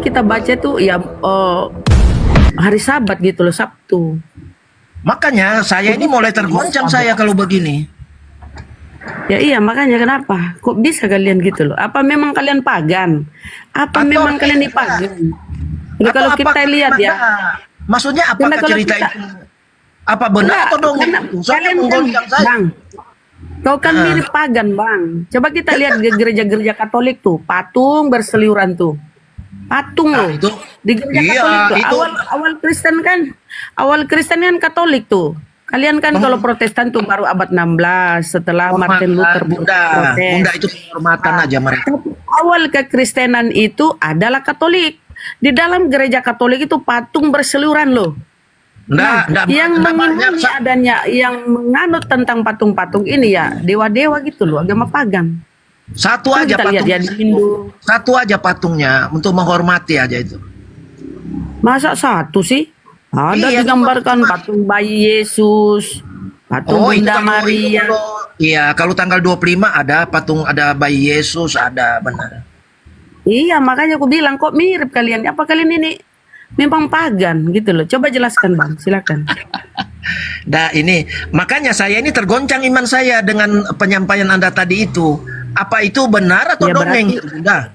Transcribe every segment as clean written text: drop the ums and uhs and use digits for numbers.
biasa kita baca tuh ya hari Sabat gitu loh, Sabtu. Makanya saya ini mulai tergoncang saya kalau begini. Ya iya, makanya kenapa? Kok bisa kalian gitu loh? Apa memang kalian pagan? Apa Atau memang kalian dipagan? Jadi kalau kita lihat ya, maksudnya karena apakah kalau cerita kita itu apa benar enggak, atau dong? karena Saya kalian kan, menggoncang saya. Bang, kau kan mirip pagan, Bang. Coba kita lihat di gereja-gereja Katolik tuh, patung berseliuran tuh. Patung Nah, loh. itu Di gereja iya, Katolik tuh. itu Awal Kristen kan Katolik tuh. Kalian kan kalau Protestan tuh baru abad 16 setelah Martin Luther Bunda protes. itu penghormatan aja mereka. Awal kekristenan itu adalah Katolik. Di dalam gereja Katolik itu patung berseliuran loh. Yang mengimani adanya, yang menganut tentang patung-patung ini ya dewa-dewa gitu loh, agama pagan. Satu Coba aja kita lihat patung. ya di Hindu. Satu aja patungnya untuk menghormati aja itu. Masa satu sih? Ada Iya, digambarkan patung bayi Yesus, patung itu Bunda kalau Maria. Iya, kalau tanggal 25 ada patung, ada bayi Yesus, ada benar. Iya, makanya aku bilang kok mirip kalian. Apa kalian ini memang pagan gitu loh? Coba jelaskan, Bang, silakan. Nah, ini makanya saya ini tergoncang iman saya dengan penyampaian Anda tadi itu. Apa itu benar atau Ya, dongeng? berarti Bunda?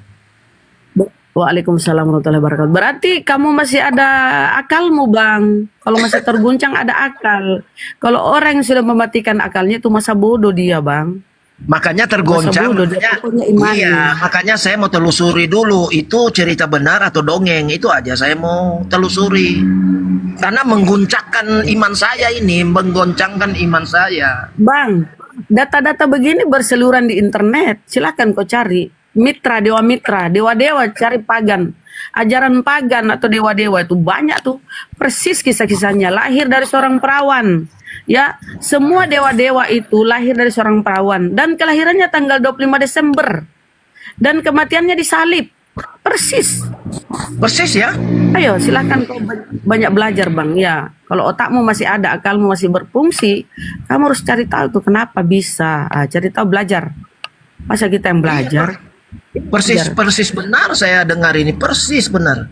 Waalaikumsalam warahmatullahi wabarakatuh. Berarti kamu masih ada akalmu, Bang. Kalau masih terguncang ada akal. Kalau orang yang sudah mematikan akalnya itu masa bodoh dia, Bang. Makanya Masa tergoncang. bodoh dia Makanya, pokoknya imani. iya, makanya saya mau telusuri dulu itu cerita benar atau dongeng. Itu aja saya mau telusuri. Karena mengguncangkan iman saya ini, menggoncangkan iman saya. Bang, data-data begini berseliuran di internet. Silakan kau cari. Mitra, dewa mitra, dewa-dewa cari pagan. Ajaran pagan atau dewa-dewa itu banyak tuh. Persis kisah-kisahnya. Lahir dari seorang perawan. Ya, semua dewa-dewa itu lahir dari seorang perawan. Dan kelahirannya tanggal 25 Desember. Dan kematiannya disalib. Persis. Persis ya? Ayo silakan kau banyak belajar, Bang. Ya, kalau otakmu masih ada, akalmu masih berfungsi, kamu harus cari tahu tuh kenapa bisa. Cari tahu, belajar. Masa kita yang belajar? Persis benar saya dengar ini, persis benar.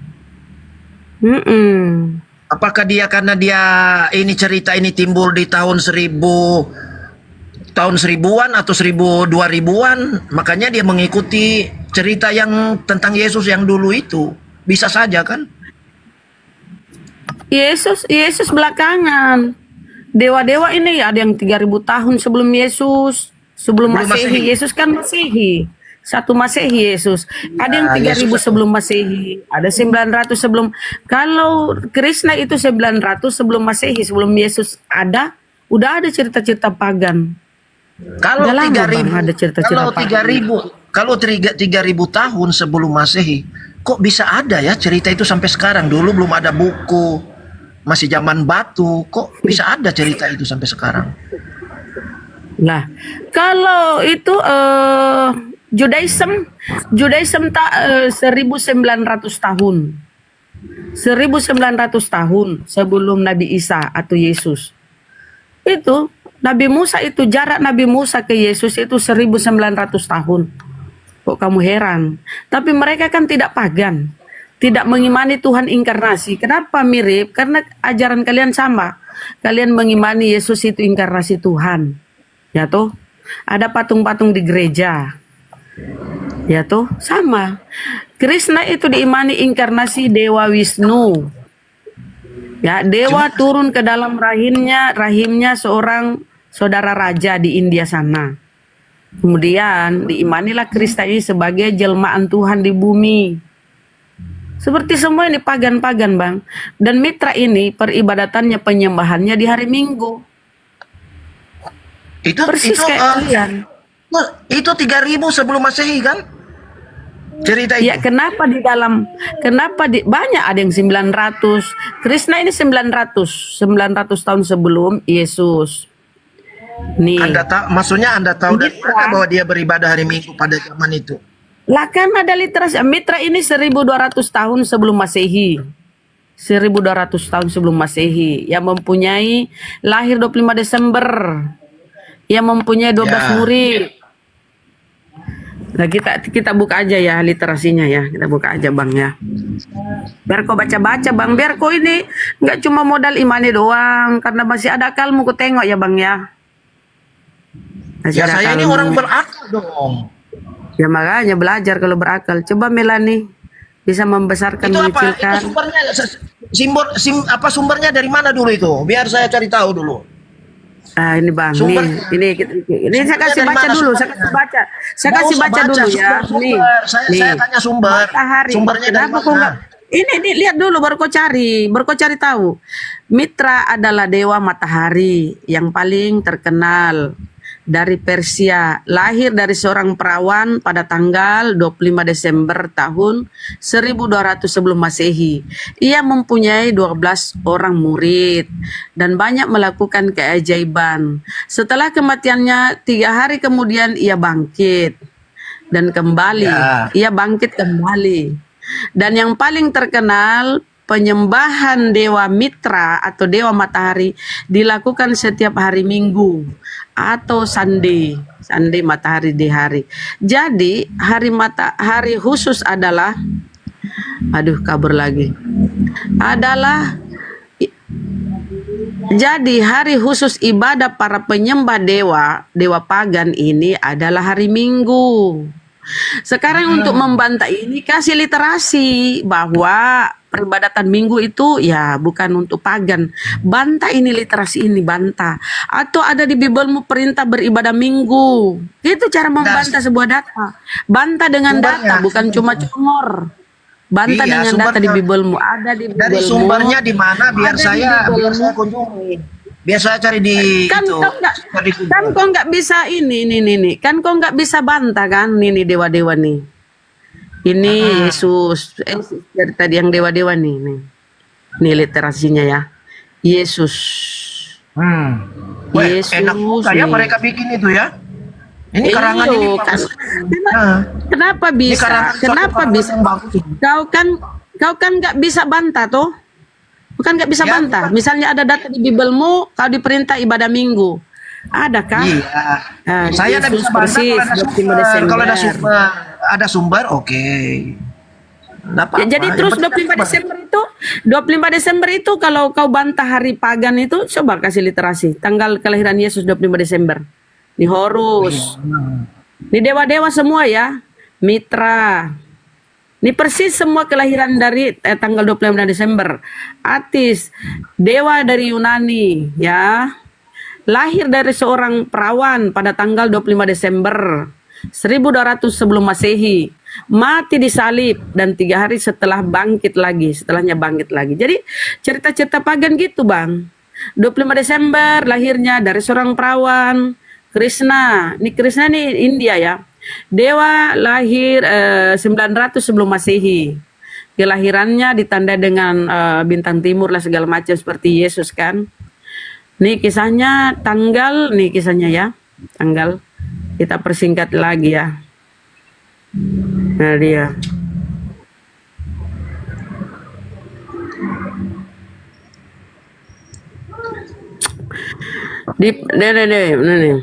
Mm-mm. Apakah dia karena dia ini cerita ini timbul di tahun 1000-an atau 2000-an, makanya dia mengikuti cerita yang tentang Yesus yang dulu itu. Bisa saja kan? Yesus belakangan. Dewa-dewa ini ada yang 3000 tahun sebelum Yesus, sebelum Belum Masehi. Masehi. Yesus kan Masehi. 1 Masehi Yesus. Ada yang 3000 Yesus. sebelum Masehi, ada 900 sebelum. Kalau Krishna itu 900 sebelum Masehi, sebelum Yesus ada, udah ada cerita-cerita pagan. Kalau Udah lama, 3000, Bang, ada cerita-cerita kalau pagan. 3000 tahun sebelum Masehi, kok bisa ada ya cerita itu sampai sekarang? Dulu belum ada buku, masih zaman batu, kok bisa ada cerita itu sampai sekarang? Lah, kalau itu Judaism 1900 tahun. 1900 tahun sebelum Nabi Isa atau Yesus. Itu Nabi Musa itu, jarak Nabi Musa ke Yesus itu 1900 tahun. Kok kamu heran? Tapi mereka kan tidak pagan. Tidak mengimani Tuhan inkarnasi. Kenapa mirip? Karena ajaran kalian sama. Kalian mengimani Yesus itu inkarnasi Tuhan. Ya toh? Ada patung-patung di gereja. Ya toh? Sama. Krishna itu diimani inkarnasi Dewa Wisnu. Ya, dewa turun ke dalam rahimnya seorang saudara raja di India sana. Kemudian diimanilah Krishna ini sebagai jelmaan Tuhan di bumi. Seperti semua ini pagan-pagan, Bang. Dan mitra ini peribadatannya, penyembahannya di hari Minggu. Persis kayak kalian. Itu 3000 sebelum Masehi kan? Cerita itu. Ya, kenapa banyak ada yang 900. Krishna ini 900 tahun sebelum Yesus. Nih. Maksudnya Anda tahu dari Mitra. mana bahwa dia beribadah hari Minggu pada zaman itu? Lah kan ada literasi. Mitra ini 1200 tahun sebelum Masehi. 1200 tahun sebelum Masehi. Yang mempunyai lahir 25 Desember. Yang mempunyai 12 murid. Nah, kita buka aja ya literasinya ya. Kita buka aja Bang ya. Biar kau baca-baca Bang. Biar kau ini nggak cuma modal imani doang. Karena masih ada akalmu ku tengok ya Bang ya. Masih Ya ada saya ini akalmu. orang berakal dong. Ya makanya belajar kalau berakal. Coba Melani bisa membesarkan, Itu apa? Itu mengecilkan. sumbernya apa sumbernya dari mana dulu itu? Biar saya cari tahu dulu. Ah ini Bang, Sumber ini saya sumbernya kasih dari baca mana dulu, saya sumbernya? kasih baca. Saya Nggak kasih usah baca dulu ya. Nih. sumber. Saya Nih. tanya sumber. Matahari. Sumbernya dari Kenapa kau mana? nggak? Ini lihat dulu baru kau cari tahu. Mitra adalah dewa matahari yang paling terkenal dari Persia, lahir dari seorang perawan pada tanggal 25 Desember tahun 1200 sebelum Masehi. Ia mempunyai 12 orang murid dan banyak melakukan keajaiban. Setelah kematiannya, 3 hari kemudian ia bangkit dan kembali. Ya. Ia bangkit kembali. Dan yang paling terkenal, penyembahan Dewa Mitra atau Dewa Matahari dilakukan setiap hari Minggu atau Sunday matahari di hari. Jadi hari khusus adalah kabur lagi. Jadi hari khusus ibadah para penyembah dewa pagan ini adalah hari Minggu. Sekarang untuk membantah ini kasih literasi bahwa peribadatan Minggu itu ya bukan untuk pagan. Bantah ini literasi ini bantah. Atau ada di Bibelmu perintah beribadah Minggu. Itu cara membantah sebuah data. Bantah dengan data, bukan cuma congor. Bantah Iya, dengan data di sumbernya. Bibelmu. Ada di Bibelmu. Dari sumbernya di mana biar Ada di saya Bibelmu. kunjungi. Biar saya cari di Kan itu. kau Cari kan kau nggak bisa ini. Kan kau nggak bisa bantah kan ini dewa-dewa nih. Ini Yesus, tadi yang dewa-dewa nih. Nih literasinya ya. Yesus. Weh, Yesus enak juga ya nih. mereka bikin itu ya. Ini karangan ini Iyo, bagus. Nah, kenapa Ini bisa? karangan suatu Kenapa karangan bisa? yang bagus. Kau kan nggak bisa bantah toh? Bukan nggak bisa Ya, bantah. Misalnya ada data di Bibelmu, kau diperintah ibadah Minggu. Ada kan? Iya. Ah, Saya tidak Yesus bisa bantah persis, kalau ada 25 sumber. Desember. Kalau ada sumber, oke. Nggak apa-apa. Ya, jadi Yang terus penting 25 ada Desember itu 25 Desember itu kalau kau bantah hari pagan itu coba kasih literasi tanggal kelahiran Yesus 25 Desember. Di Horus. Ini dewa-dewa semua ya. Mitra. Ini persis semua kelahiran dari tanggal 25 Desember. Atis, dewa dari Yunani ya. Lahir dari seorang perawan pada tanggal 25 Desember 1200 sebelum Masehi. Mati disalib dan 3 hari setelahnya bangkit lagi. Jadi cerita-cerita pagan gitu Bang. 25 Desember lahirnya dari seorang perawan. Krishna, ini Krishna nih India ya. Dewa lahir 900 sebelum Masehi. Kelahirannya ditandai dengan bintang timur lah segala macam seperti Yesus kan. Nih kisahnya ya. Tanggal. Kita persingkat lagi ya. Nah dia. Nih.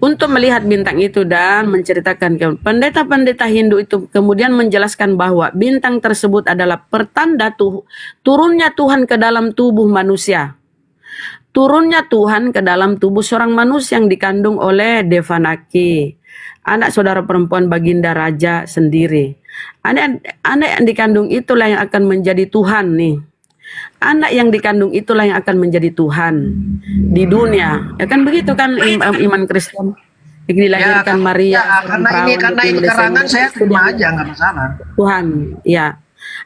Untuk melihat bintang itu dan menceritakan pendeta-pendeta Hindu itu kemudian menjelaskan bahwa bintang tersebut adalah pertanda turunnya Tuhan ke dalam tubuh manusia. Turunnya Tuhan ke dalam tubuh seorang manusia yang dikandung oleh Devanaki, anak saudara perempuan Baginda Raja sendiri. Anak yang dikandung itulah yang akan menjadi Tuhan nih. Anak yang dikandung itulah yang akan menjadi Tuhan di dunia. Ya kan begitu kan iman Kristen. Dilahirkan Maria. Ya, karena ini karangan saya terima aja nggak masalah. Tuhan, ya.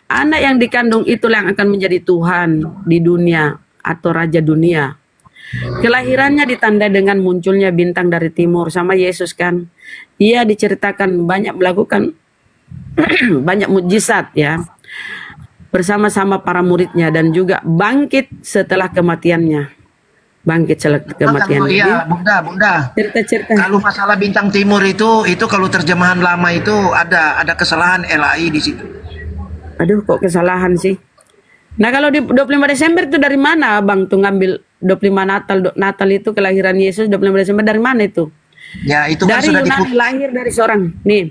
Anak yang dikandung itulah yang akan menjadi Tuhan di dunia atau Raja dunia. Kelahirannya ditandai dengan munculnya bintang dari timur sama Yesus kan. Ia diceritakan banyak melakukan banyak mukjizat ya. Bersama-sama para muridnya dan juga bangkit setelah kematiannya. Iya, Bunda. Cerita-cerita. Kalau masalah bintang timur itu kalau terjemahan lama itu ada kesalahan LAI di situ. Aduh, kok kesalahan sih. Nah, kalau di 25 Desember itu dari mana Bang tuh ngambil 25 Natal itu kelahiran Yesus 25 Desember dari mana itu? Ya, itu kan Dari sudah Yunani diputus. lahir dari seorang nih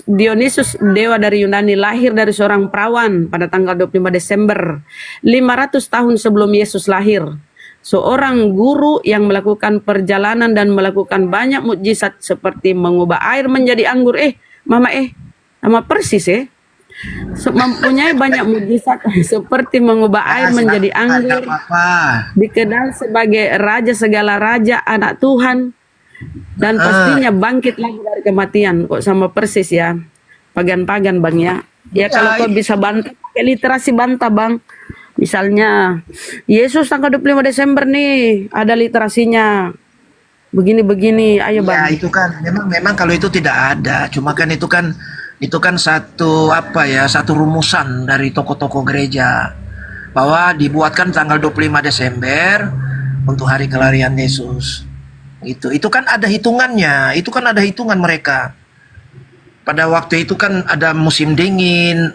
Dionysus dewa dari Yunani lahir dari seorang perawan pada tanggal 25 Desember 500 tahun sebelum Yesus lahir. Seorang guru yang melakukan perjalanan dan melakukan banyak mukjizat seperti mengubah air menjadi anggur. Sama persis mempunyai banyak mukjizat seperti mengubah air menjadi anggur. Apa-apa. Dikenal sebagai raja segala raja, anak Tuhan. Dan pastinya bangkit lagi dari kematian. Kok sama persis ya. Pagan-pagan bang ya. Ya kalau kau bisa bantah, pakai literasi bantah bang. Misalnya, Yesus tanggal 25 Desember nih, ada literasinya. Begini-begini, ayo Ya, bang. itu kan memang kalau itu tidak ada. Cuma kan itu kan satu satu rumusan dari tokoh-tokoh gereja bahwa dibuatkan tanggal 25 Desember untuk hari kelahiran Yesus. Itu kan ada hitungannya, itu kan ada hitungan mereka. Pada waktu itu kan ada musim dingin,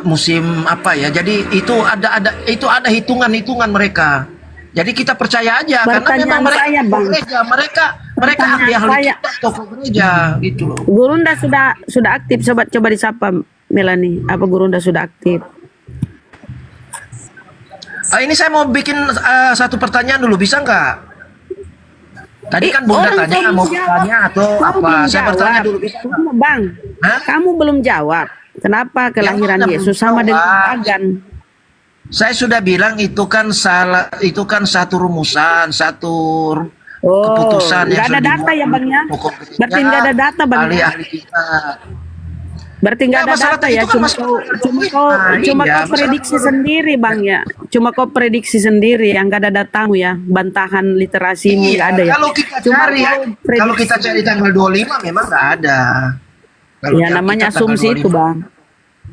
musim jadi itu ada hitungan mereka. Jadi kita percaya aja karena memang mereka tokoh gereja, mereka ahli kita tokoh gereja gitu loh. Gurunda sudah aktif, coba disapa Melanie. Apa Gurunda sudah aktif? Ini saya mau bikin satu pertanyaan dulu, bisa nggak? Tadi kan Bunda tanya mau bertanya atau apa? Saya bertanya dulu, bisa nggak? Bang, Hah? kamu belum jawab. Kenapa kelahiran Yesus sama dengan pagan? Saya sudah bilang itu kan satu rumusan, satu keputusan nggak ada data ya bang ya? Berarti nggak ada data bang. Ahli-ahli kita. Berarti nggak ada data ya? Cuma kau prediksi sendiri bang ya? Cuma kau prediksi sendiri yang nggak ada datamu ya? Bantahan literasimu nggak ada ya? Kalau kita cari tanggal 25 memang nggak ada. Ya namanya asumsi itu bang.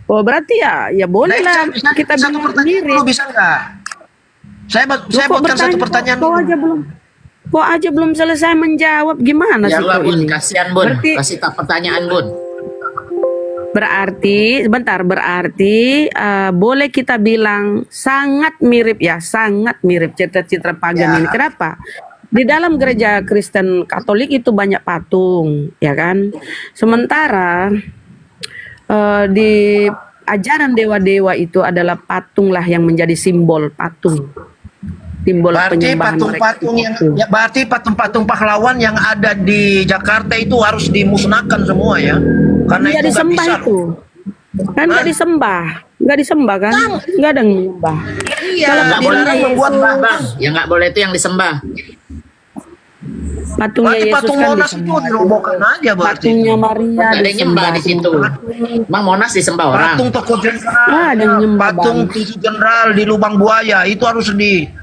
Oh berarti ya boleh lah kita bingung sendiri. Bisa nggak? Saya buatkan satu pertanyaan. Kok aja belum selesai menjawab, gimana ya sih lah, kok Bun, ini? kasihan Bun, kasih tak pertanyaan Bun. Berarti boleh kita bilang sangat mirip citra-citra pagan ini. Kenapa? Di dalam gereja Kristen Katolik itu banyak patung, ya kan? Sementara di ajaran dewa-dewa itu adalah patung lah yang menjadi simbol Berarti penyembahan patung-patung berarti patung-patung pahlawan yang ada di Jakarta itu harus dimusnahkan semua ya, karena nggak itu nggak disembah bisa. itu kan nggak disembah kan nggak ada yang menyembah. Iya, Kalau Nggak boleh dilarang membuat bang, yang nggak boleh itu yang disembah. patungnya berarti Yesus patung kan Monas itu disembah. dirobohkan aja berarti. Patungnya Maria Nggak ada yang nyembah di situ. Bang, Monas disembah orang. Patung Tokoh Jenderal, ada yang nyembah, patung Tujuh Jenderal di Lubang Buaya itu harus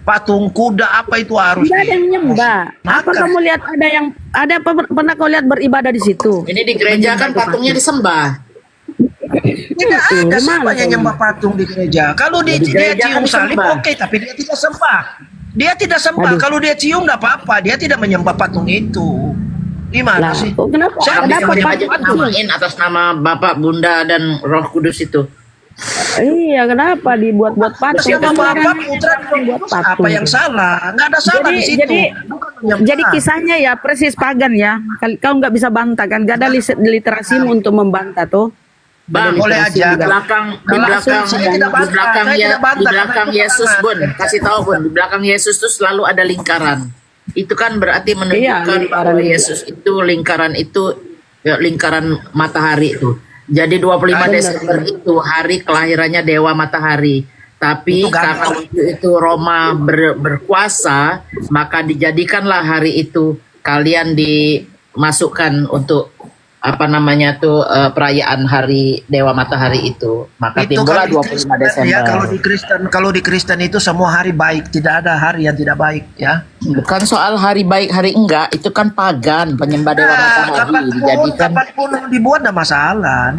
patung kuda apa itu harus nggak ada yang nyembah. Apa Maka- kamu lihat pernah kau lihat beribadah di situ? Ini di gereja kan patungnya disembah. Tidak ada siapa yang nyembah patung di gereja. Kalau dia gereja cium kan salib disembah. oke, tapi dia tidak sembah. Dia tidak sembah. Aduh. Kalau dia cium tidak apa-apa. Dia tidak menyembah patung itu. Gimana Lah, sih? kok kenapa? Saya Kenapa bisa Aja patung? namain atas nama Bapak, Bunda, dan Roh Kudus itu. Iya, kenapa dibuat-buat patung? Siapa Kamu Bapak orang Putra buat patung. apa yang salah? Nggak ada salah di situ. Bukan menyembah. Jadi kisahnya ya persis pagan ya. Kau nggak bisa bantah kan? Gak ada literasimu untuk membantah tuh. Bang, boleh aja. di belakang Saya tidak bantah, saya tidak bantah, di belakang karena itu Yesus pasangan. Bun, kasih tahu Bun, di belakang Yesus tuh selalu ada lingkaran. Itu kan berarti menunjukkan Iya, lingkaran bahwa itu. Yesus itu lingkaran matahari itu. Jadi 25 Benar. Desember itu hari kelahirannya Dewa Matahari. Tapi Itu karena gampang. waktu itu Roma berkuasa, maka dijadikanlah hari itu kalian dimasukkan untuk perayaan hari Dewa Matahari itu. Maka Itu timbullah kalau di 25 Desember. ya, kalau di Kristen itu semua hari baik, tidak ada hari yang tidak baik ya. Bukan soal hari baik hari enggak, itu kan pagan, penyembah Dewa Matahari dijadikan. kapanpun dibuat tidak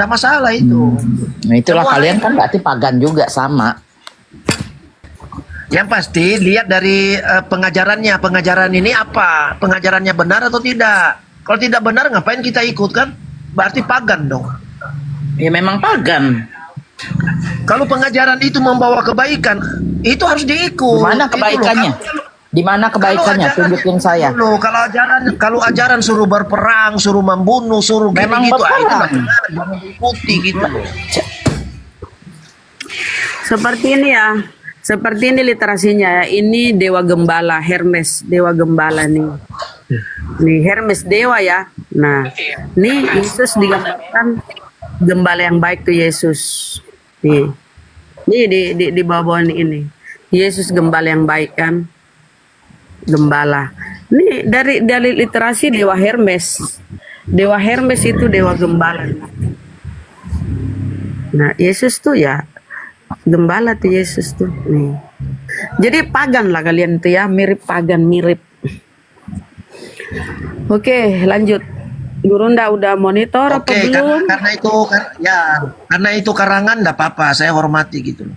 masalah itu. Nah, itulah Semua kalian hari- kan berarti pagan juga sama. Yang pasti lihat dari pengajaran ini apa? Pengajarannya benar atau tidak? Kalau tidak benar ngapain kita ikut kan? Berarti pagan dong. Ya memang pagan. Kalau pengajaran itu membawa kebaikan, itu harus diikut. Gimana Itu loh. kebaikannya? Di mana kebaikannya? Tunjukin saya. dulu, kalau ajaran suruh berperang, suruh membunuh, suruh gini Memang gitu, itu nggak berperang. benar, jangan diikuti gitu loh. Seperti ini ya. Seperti ini literasinya ya. Ini dewa gembala Hermes, dewa gembala nih. Nih Hermes dewa ya. Nah, nih Yesus digambarkan gembala yang baik tuh Yesus. Nih. Nih di bawah ini. Yesus gembala yang baik kan. Gembala. Ini dari literasi dewa Hermes. Dewa Hermes itu dewa gembala. Nah, Yesus tuh ya gembala tuh Yesus tuh. Nih. Jadi pagan lah kalian tuh ya, mirip pagan, mirip. Oke, lanjut. Gurunda udah monitor apa Oke, belum? karena itu karangan enggak apa-apa, saya hormati gitu loh.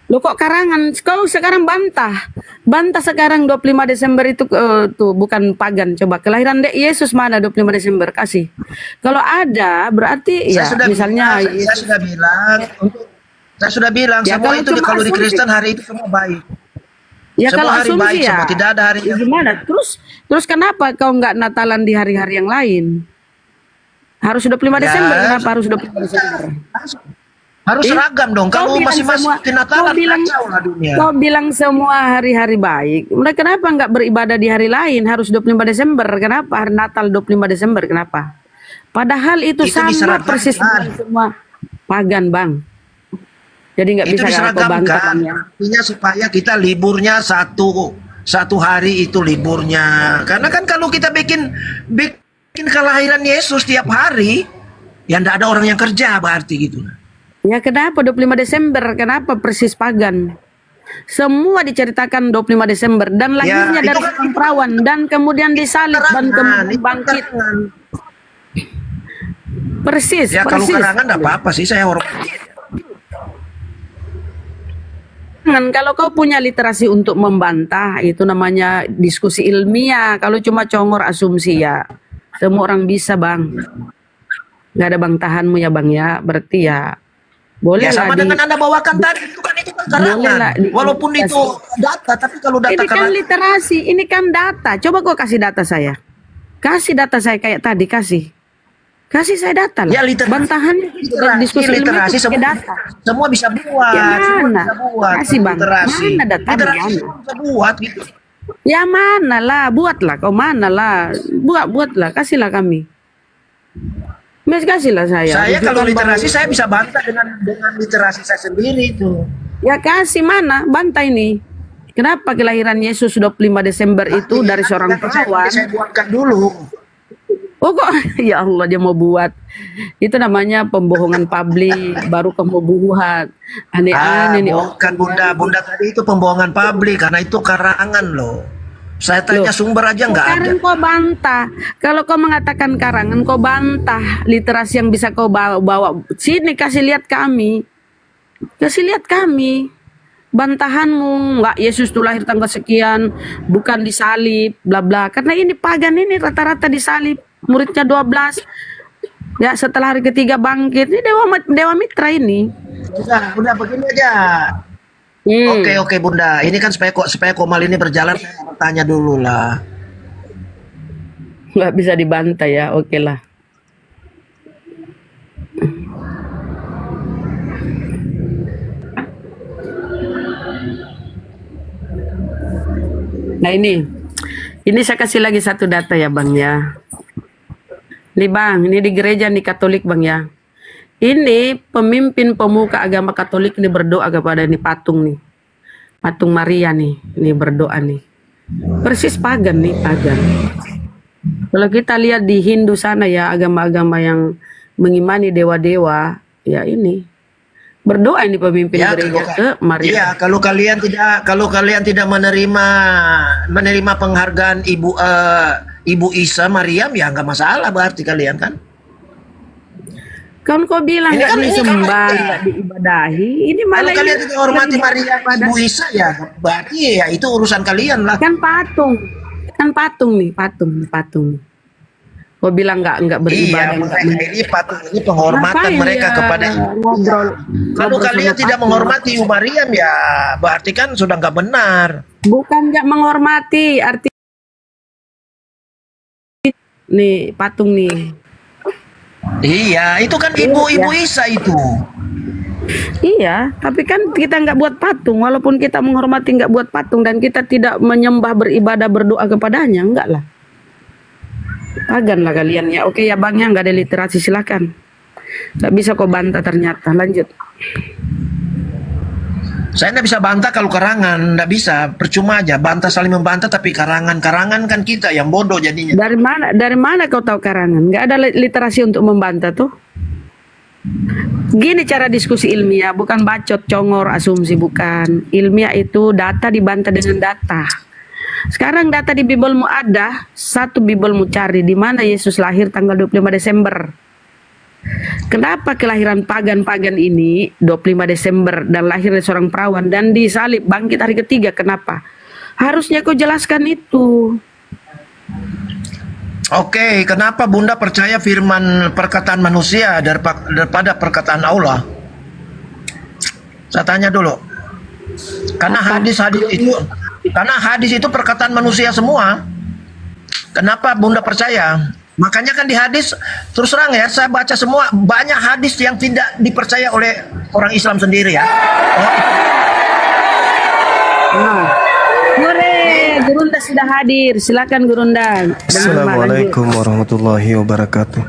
Lo kok karangan? Kau sekarang bantah. Bantah sekarang 25 Desember itu tuh bukan pagan. Coba kelahiran Yesus mana 25 Desember? Kasih. Kalau ada berarti ya misalnya Yesus. Saya sudah bilang Ya, semua kalau itu cuma kalau di asumsi. Kristen hari itu semua baik. Ya Semua kalau hari asumsi baik, ya. semua tidak ada hari yang Gimana? Terus kenapa kau nggak Natalan di hari-hari yang lain? Harus 25 Ya, Desember. Kenapa harus 25 Desember? harus seragam dong. Kau Kalau bilang masing-masing semua- di Natalan kau bilang- kacau lah dunia. Kau bilang semua hari-hari baik. Mereka kenapa nggak beribadah di hari lain? Harus 25 Desember. Kenapa hari Natal 25 Desember? Kenapa? Padahal itu Itu sama diseragamkan. persis dengan semua pagan, Bang. Jadi nggak Itu bisa kau bantah, Bang, diseragamkan, ya. artinya supaya kita liburnya satu hari itu liburnya. Karena kan kalau kita bikin kelahiran Yesus tiap hari, ya ndak ada orang yang kerja berarti gitu. Ya kenapa 25 Desember? Kenapa persis pagan? Semua diceritakan 25 Desember dan lahirnya itu dari kan- seorang perawan dan kemudian disalib dan kemudian itu bangkit. karangan. Persis, Ya kalau persis. karangan ndak apa-apa sih, saya hormati. Kalau kau punya literasi untuk membantah, itu namanya diskusi ilmiah. Kalau cuma congor asumsi ya, semua orang bisa, Bang. Nggak ada bantahanmu ya, Bang ya. Berarti ya boleh Ya lah sama dengan Anda bawakan tadi, itu kan karangan. Boleh lah Walaupun itu data, tapi kalau data ini kan karangan, literasi, ini kan data. Coba kau kasih data saya. Kasih data saya kayak tadi, kasih. Kasih saya data lah. ya Bantahan diskusi ilmiah literasi itu pakai data. semua bisa buat. Ya Semua mana? bisa buat. Kasih, Bang. Literasi. Mana datanya, Literasi mana? semua bisa buat gitu. Ya mana lah, buatlah kau mana lah. Buatlah, kasihlah kami. Mas kasihlah saya. Saya kalau Bukan literasi Bang. saya bisa bantah dengan literasi saya sendiri itu. Ya kasih mana? Bantah ini. Kenapa kelahiran Yesus 25 Desember itu dari seorang perawan? Saya buatkan dulu. Oh kok ya Allah dia mau buat. Itu namanya pembohongan publik. Baru kamu buat. Aneh-aneh nih. Bukan Bunda tadi itu pembohongan publik karena itu karangan loh. Saya tanya Loh, sumber aja nggak ada. Sekarang kau bantah. Kalau kau mengatakan karangan, kau bantah literasi yang bisa kau bawa. Sini kasih lihat kami. Kasih lihat kami. Bantahanmu, nggak Yesus tuh lahir tanggal sekian, bukan disalib, bla bla. Karena ini pagan ini rata-rata disalib. Muridnya 12. Ya setelah hari ketiga bangkit. Ini dewa mitra ini. Udah begini aja. Oke Bunda, ini kan supaya Komal ini berjalan, saya mau tanya dulu lah. Nggak bisa dibantah ya, oke lah. Nah ini saya kasih lagi satu data ya Bang ya. Nih Bang, ini di gereja nih Katolik Bang ya. Ini pemimpin pemuka agama Katolik ini berdoa kepada ini patung nih. Patung Maria nih, ini berdoa nih. Persis pagan nih, pagan. Kalau kita lihat di Hindu sana ya, agama-agama yang mengimani dewa-dewa, ya ini berdoa ini pemimpin Ya, gereja ke Maria. Iya, kalau kalian tidak menerima penghargaan Ibu Isa Maryam ya nggak masalah berarti kalian kan. Kan kau bilang Ini nggak kan- ini disembah, kan- nggak diibadahi. Ini Kalau malah kalian ini tidak hormati Maryam pada- Ibu Isa ya berarti ya itu urusan kalian lah. kan patung nih, patung. Kau bilang nggak beribadah, Iya, mereka ini patung, ini penghormatan Ngapain mereka dia kepada. ngobrol Kalau ngobrol kalian sama tidak patung? menghormati Ibu Maryam ya berarti kan sudah nggak benar. Bukan nggak menghormati, arti nih patung nih. Iya, itu kan Iya. ibu-ibu Isa itu. Iya, tapi kan kita nggak buat patung, walaupun kita menghormati nggak buat patung dan kita tidak menyembah, beribadah, berdoa kepadanya, enggak lah. Pagan lah kalian ya. Oke ya bang ya, nggak ada literasi, silakan. Nggak bisa kok bantah ternyata. Lanjut. Saya nggak bisa bantah kalau karangan, nggak bisa, percuma aja. Bantah saling membantah, tapi karangan kan kita yang bodoh jadinya. Dari mana kau tahu karangan? Nggak ada literasi untuk membantah tuh. Gini cara diskusi ilmiah, bukan bacot, congor, asumsi, bukan. Ilmiah itu data dibantah dengan data. Sekarang data di Bibelmu ada, satu Bibelmu cari di mana Yesus lahir tanggal 25 Desember. Kenapa kelahiran pagan-pagan ini 25 Desember dan lahir dari seorang perawan dan disalib bangkit hari ketiga? Kenapa? Harusnya kau jelaskan itu. Oke, kenapa Bunda percaya firman perkataan manusia daripada perkataan Allah? Saya tanya dulu. Karena hadis itu perkataan manusia semua. Kenapa Bunda percaya? Makanya kan di hadis, terus terang ya, saya baca semua, banyak hadis yang tidak dipercaya oleh orang Islam sendiri ya. Nah, Gurunda sudah hadir. Silakan Gurunda. Assalamualaikum warahmatullahi wabarakatuh.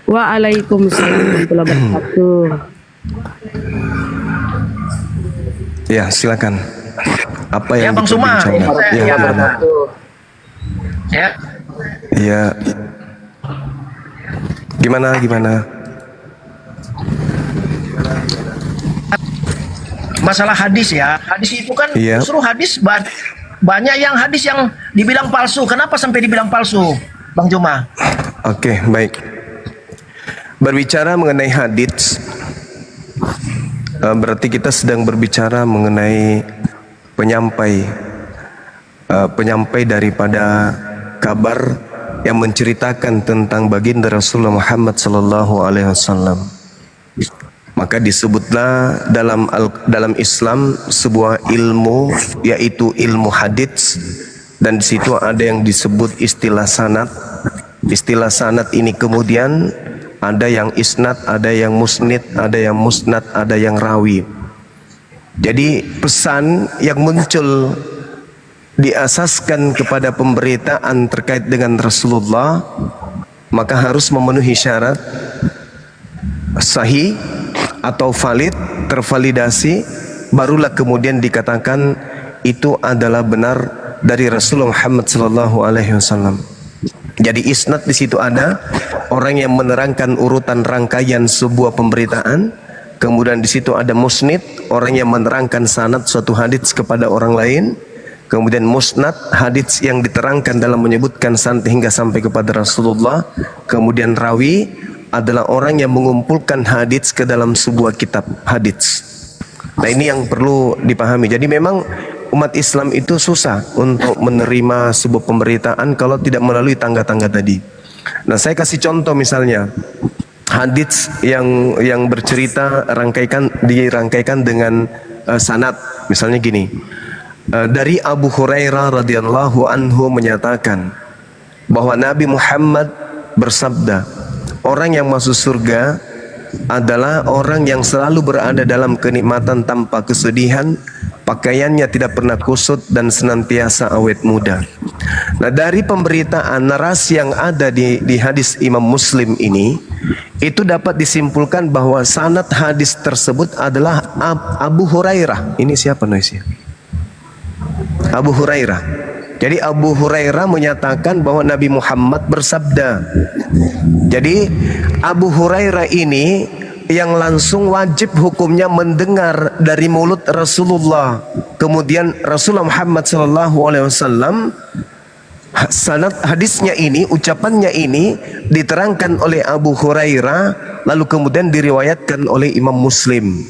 Waalaikumsalam warahmatullahi wabarakatuh. Ya, silakan. Apa Ya, yang Bang Suma. diperbincangkan? Ya, Ya, gimana? Ya, Ya. Gimana? masalah hadis ya. Hadis itu kan Iya. justru banyak yang hadis yang dibilang palsu. Kenapa sampai dibilang palsu, Bang Juma? Oke, baik. Berbicara mengenai hadits, berarti kita sedang berbicara mengenai penyampai daripada kabar yang menceritakan tentang baginda Rasulullah Muhammad sallallahu alaihi wasallam. Maka disebutlah dalam Islam sebuah ilmu, yaitu ilmu hadits, dan di situ ada yang disebut istilah sanad. Istilah sanad ini kemudian ada yang isnad, ada yang musnid, ada yang musnad, ada yang rawi. Jadi pesan yang muncul diasaskan kepada pemberitaan terkait dengan Rasulullah, maka harus memenuhi syarat sahih atau valid, tervalidasi, barulah kemudian dikatakan itu adalah benar dari Rasulullah Muhammad sallallahu alaihi wasallam. Jadi isnad di situ ada orang yang menerangkan urutan rangkaian sebuah pemberitaan. Kemudian di situ ada musnid, orang yang menerangkan sanad suatu hadits kepada orang lain. Kemudian musnad, hadits yang diterangkan dalam menyebutkan sanad hingga sampai kepada Rasulullah. Kemudian rawi adalah orang yang mengumpulkan hadits ke dalam sebuah kitab hadits. Nah, ini yang perlu dipahami. Jadi memang umat Islam itu susah untuk menerima sebuah pemberitaan kalau tidak melalui tangga-tangga tadi. Nah, saya kasih contoh misalnya hadits yang bercerita dirangkaikan dengan sanad. Misalnya gini, dari Abu Hurairah radhiyallahu anhu menyatakan bahwa Nabi Muhammad bersabda, orang yang masuk surga adalah orang yang selalu berada dalam kenikmatan tanpa kesedihan, pakaiannya tidak pernah kusut dan senantiasa awet muda. Nah, dari pemberitaan narasi yang ada di hadis Imam Muslim ini, itu dapat disimpulkan bahwa sanad hadis tersebut adalah Abu Hurairah. Ini siapa noisnya? Abu Hurairah. Jadi Abu Hurairah menyatakan bahwa Nabi Muhammad bersabda. Jadi Abu Hurairah ini yang langsung wajib hukumnya mendengar dari mulut Rasulullah. Kemudian Rasulullah Muhammad SAW, sanad hadisnya ini, ucapannya ini diterangkan oleh Abu Hurairah, lalu kemudian diriwayatkan oleh Imam Muslim.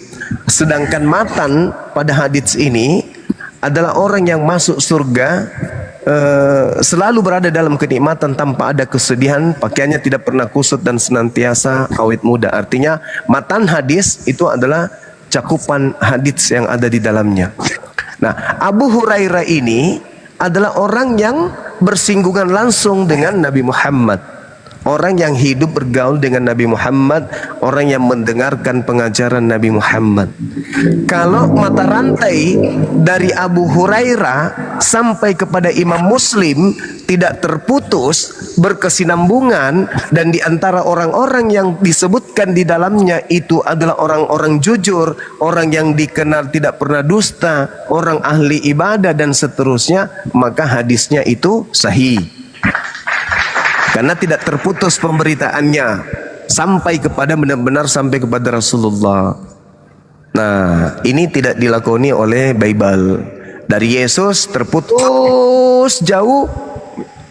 Sedangkan matan pada hadis ini adalah orang yang masuk surga selalu berada dalam kenikmatan tanpa ada kesedihan, pakaiannya tidak pernah kusut dan senantiasa awet muda. Artinya matan hadis itu adalah cakupan hadis yang ada di dalamnya. Nah, Abu Hurairah ini adalah orang yang bersinggungan langsung dengan Nabi Muhammad. Orang yang hidup bergaul dengan Nabi Muhammad, orang yang mendengarkan pengajaran Nabi Muhammad. Kalau mata rantai dari Abu Hurairah sampai kepada Imam Muslim tidak terputus, berkesinambungan, dan di antara orang-orang yang disebutkan di dalamnya itu adalah orang-orang jujur, orang yang dikenal tidak pernah dusta, orang ahli ibadah dan seterusnya, maka hadisnya itu sahih. Karena tidak terputus pemberitaannya sampai kepada benar-benar sampai kepada Rasulullah. Nah, ini tidak dilakoni oleh Bible. Dari Yesus terputus jauh,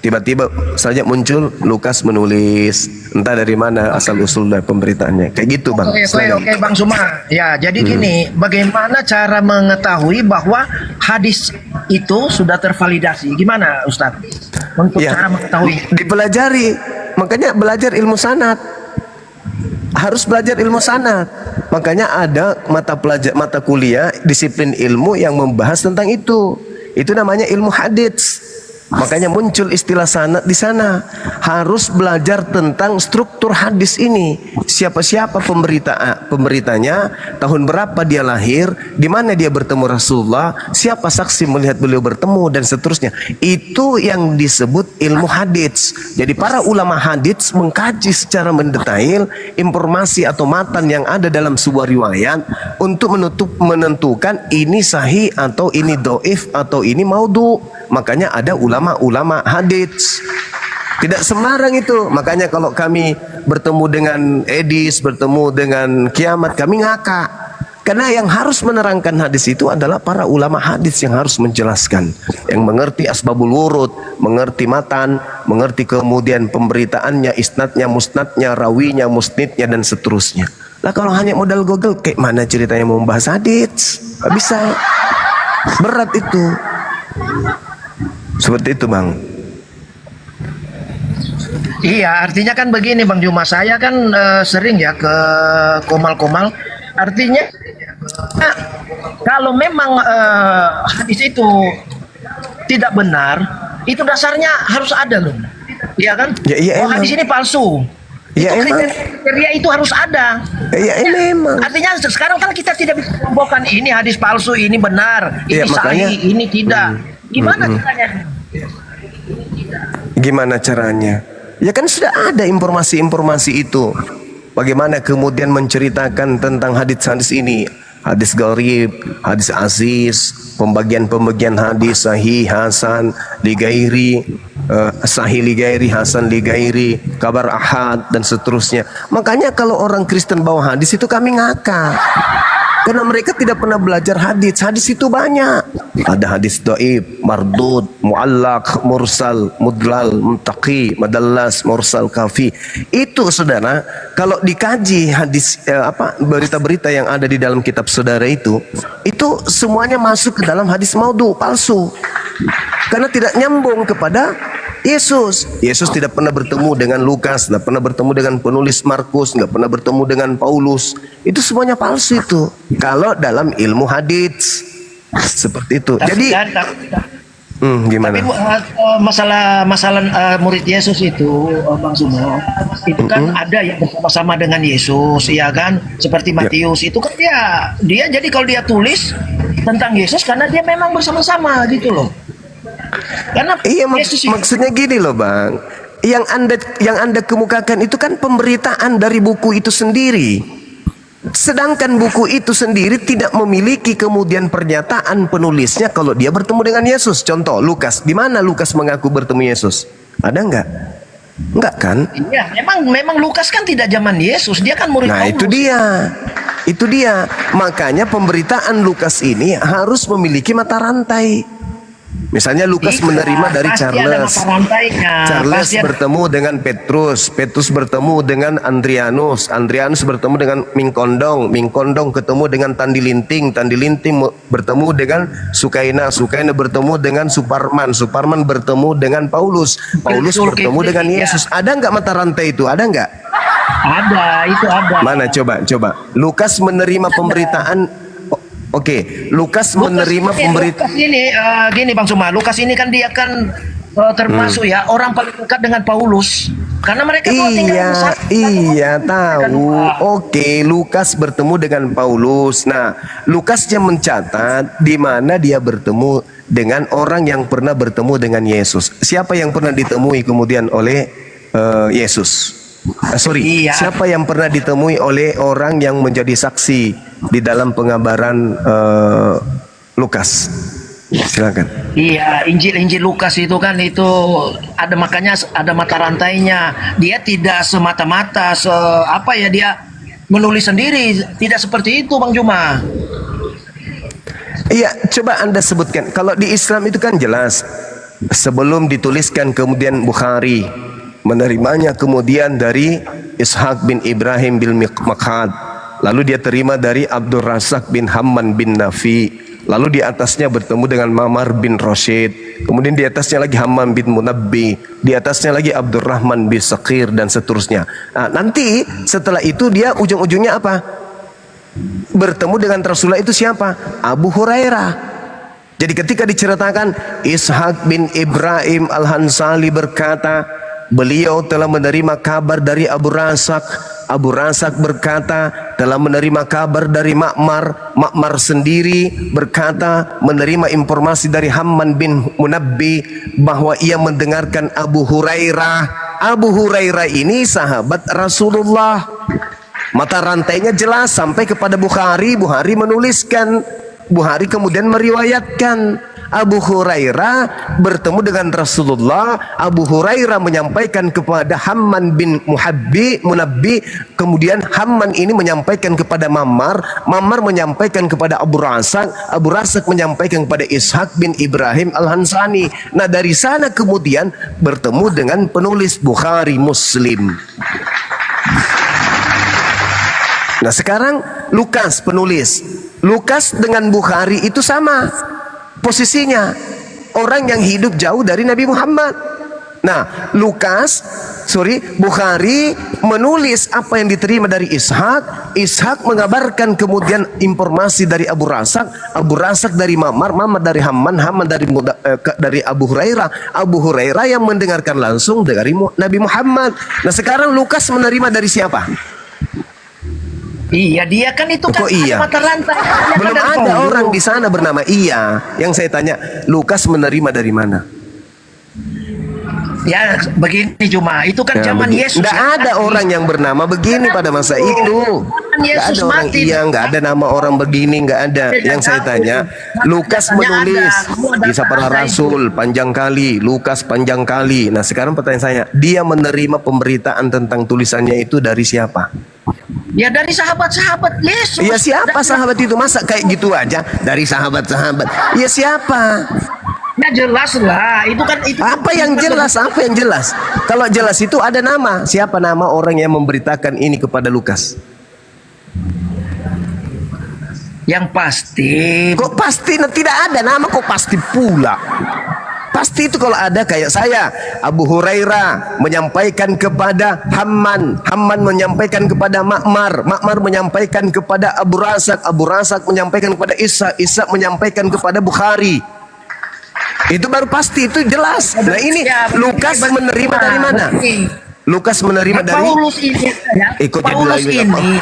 tiba-tiba saja muncul Lukas menulis. Entah dari mana asal-usul dari pemberitaannya. Kayak gitu, Bang. Oke, Bang Suma. Ya, jadi gini, bagaimana cara mengetahui bahwa hadis itu sudah tervalidasi? Gimana, Ustadz? Untuk Ya, cara mengetahui. dipelajari. Makanya belajar ilmu sanad. Harus belajar ilmu sanad. Makanya ada mata kuliah disiplin ilmu yang membahas tentang itu. Itu namanya ilmu hadits. Makanya muncul istilah sanad di sana. Harus belajar tentang struktur hadis ini. Siapa-siapa pemberitanya, tahun berapa dia lahir, di mana dia bertemu Rasulullah, siapa saksi melihat beliau bertemu, dan seterusnya. Itu yang disebut ilmu hadis. Jadi para ulama hadis mengkaji secara mendetail informasi atau matan yang ada dalam sebuah riwayat untuk menentukan ini sahih atau ini dhaif atau ini maudhu. Makanya ada ulama-ulama hadits. Tidak sembarang itu. Makanya kalau kami bertemu dengan Edis, bertemu dengan Kiamat, kami ngakak. Karena yang harus menerangkan hadis itu adalah para ulama hadis yang harus menjelaskan. Yang mengerti asbabul wurud, mengerti matan, mengerti kemudian pemberitaannya, isnadnya, musnadnya, rawinya, musnidnya, dan seterusnya. Lah kalau hanya modal Google, kayak mana ceritanya mau membahas hadis? Gak bisa. Berat itu. Seperti itu, Bang. Iya, artinya kan begini, Bang Juma. Saya kan sering ya ke Komal-Komal. Artinya, kalau memang hadis itu tidak benar, itu dasarnya harus ada loh. Iya kan? Ya, iya, oh, hadis ini palsu. Ya, Itu emang. kriteria itu harus ada. Ya, memang. Artinya sekarang kan kita tidak bisa membawakan ini hadis palsu, ini benar, ini Iya, makanya. sahih, ini tidak. Gimana caranya? Gimana caranya? Ya kan sudah ada informasi-informasi itu. Bagaimana kemudian menceritakan tentang hadis-hadis ini? Hadis gharib, hadis aziz, pembagian-pembagian hadis sahih, hasan, ligairi, sahih ligairi, hasan ligairi, kabar ahad, dan seterusnya. Makanya kalau orang Kristen bawa hadis itu kami ngakak. Karena mereka tidak pernah belajar hadis. Hadis itu banyak. Ada hadis dhaif, mardud, muallaq, mursal, mudlal, muntaqi, madallas, mursal, kafi. Itu saudara, kalau dikaji hadis berita-berita yang ada di dalam kitab saudara itu semuanya masuk ke dalam hadis maudhu, palsu. Karena tidak nyambung kepada Yesus. Yesus tidak pernah bertemu dengan Lukas, tidak pernah bertemu dengan penulis Markus, nggak pernah bertemu dengan Paulus. Itu semuanya palsu itu. Kalau dalam ilmu hadits seperti itu. Jadi gimana? Tapi masalah murid Yesus itu, Bang Sumo, itu kan ada yang bersama-sama dengan Yesus, ya kan? Seperti Matius itu kan dia jadi kalau dia tulis tentang Yesus karena dia memang bersama-sama gitu loh. Karena Iya, Yesus itu, maksudnya gini loh, Bang. Yang anda kemukakan itu kan pemberitaan dari buku itu sendiri. Sedangkan buku itu sendiri tidak memiliki kemudian pernyataan penulisnya kalau dia bertemu dengan Yesus. Contoh Lukas, di mana Lukas mengaku bertemu Yesus? Ada enggak? Enggak kan? iya, memang Lukas kan tidak zaman Yesus, dia kan murid Nah, Paulus. itu dia. Makanya pemberitaan Lukas ini harus memiliki mata rantai. Misalnya Lukas Iya, menerima dari pasti ada Charles. mata rantainya. Charles Pasti ada- bertemu dengan Petrus, Petrus bertemu dengan Andrianus, Andrianus bertemu dengan Mingkondong, Mingkondong ketemu dengan Tandi Linting, Tandi Linting bertemu dengan Sukaina, Sukaina bertemu dengan Suparman, Suparman bertemu dengan Paulus, Paulus Betul, bertemu kayak dengan gitu, ya. Yesus. Ada nggak mata rantai itu? Ada nggak? Ada, itu ada. Mana coba. Lukas menerima pemberitaan. Oke, Lukas menerima pemberitaan. Lukas ini gini Bang Suma, Lukas ini kan dia kan termasuk ya orang paling dekat dengan Paulus karena mereka dua tinggal bersama. Iya tahu. Oke, Lukas bertemu dengan Paulus. Nah, Lukasnya mencatat di mana dia bertemu dengan orang yang pernah bertemu dengan Yesus. Siapa yang pernah ditemui kemudian oleh Yesus? Iya. Siapa yang pernah ditemui oleh orang yang menjadi saksi di dalam pengabaran Lukas? Silakan. Iya, Injil Lukas itu kan itu ada, makanya ada mata rantainya. Dia tidak semata-mata dia menulis sendiri, tidak seperti itu Bang Juma. Iya, coba Anda sebutkan. Kalau di Islam itu kan jelas sebelum dituliskan kemudian Bukhari menerimanya kemudian dari Ishaq bin Ibrahim bin Makhad, lalu dia terima dari Abdul Razak bin Hamman bin Nafi, lalu di atasnya bertemu dengan Mamar bin Rashid, kemudian di atasnya lagi Hammam bin Munabbi, di atasnya lagi Abdurrahman bin Sakir dan seterusnya. Nah, nanti setelah itu dia ujung-ujungnya apa? Bertemu dengan Rasulullah itu siapa? Abu Hurairah. Jadi ketika diceritakan Ishaq bin Ibrahim Al-Hansali berkata, beliau telah menerima kabar dari Abu Razak. Abu Razak berkata telah menerima kabar dari Ma'mar. Ma'mar sendiri berkata menerima informasi dari Hamman bin Munabbi bahwa ia mendengarkan Abu Hurairah. Abu Hurairah ini sahabat Rasulullah. Mata rantainya jelas sampai kepada Bukhari. Bukhari menuliskan, Bukhari kemudian meriwayatkan Abu Hurairah bertemu dengan Rasulullah. Abu Hurairah menyampaikan kepada Hamman bin Munabbi, kemudian Hamman ini menyampaikan kepada Mammar, Mammar menyampaikan kepada Abu Razak, Abu Razak menyampaikan kepada Ishaq bin Ibrahim Al-Hansani. Nah, dari sana kemudian bertemu dengan penulis Bukhari Muslim. Nah, sekarang Lukas penulis. Lukas dengan Bukhari itu sama posisinya, orang yang hidup jauh dari Nabi Muhammad. Nah, Bukhari menulis apa yang diterima dari Ishaq. Ishaq mengabarkan kemudian informasi dari Abu Razak dari Mamar dari Hamman dari Abu Hurairah. Abu Hurairah yang mendengarkan langsung dari Nabi Muhammad. Nah, sekarang Lukas menerima dari siapa? Iya, dia kan itu kan iya? ada mata rantai. Belum ada orang di sana bernama Iya. Yang saya tanya, Lukas menerima dari mana? Ya, begini cuma itu kan zaman Yesus. Tidak ada orang yang bernama begini pada masa itu. Tidak ada orang nggak ada nama orang begini, nggak ada. Yang saya tanya, Lukas menulis kisah para rasul panjang kali, Lukas panjang kali. Nah, sekarang pertanyaan saya, dia menerima pemberitaan tentang tulisannya itu dari siapa? Ya dari sahabat-sahabat Yesus. Ya siapa sahabat itu? Masa kayak gitu aja dari sahabat-sahabat? Ya siapa? Ya jelas lah, itu kan itu. Apa yang jelas? Apa yang jelas? Kalau jelas itu ada nama. Siapa nama orang yang memberitakan ini kepada Lukas? Yang pasti. Kok pasti? Tidak ada nama kok pasti pula. Pasti itu kalau ada kayak saya. Abu Hurairah menyampaikan kepada Hamman, Hamman menyampaikan kepada Ma'mar, Ma'mar menyampaikan kepada Abu Razak, Abu Razak menyampaikan kepada Ishaq, Ishaq menyampaikan kepada Bukhari. Itu baru pasti, itu jelas. Nah, ini Lukas menerima dari mana? Lukas menerima dari Paulus ini ya. Paulus ini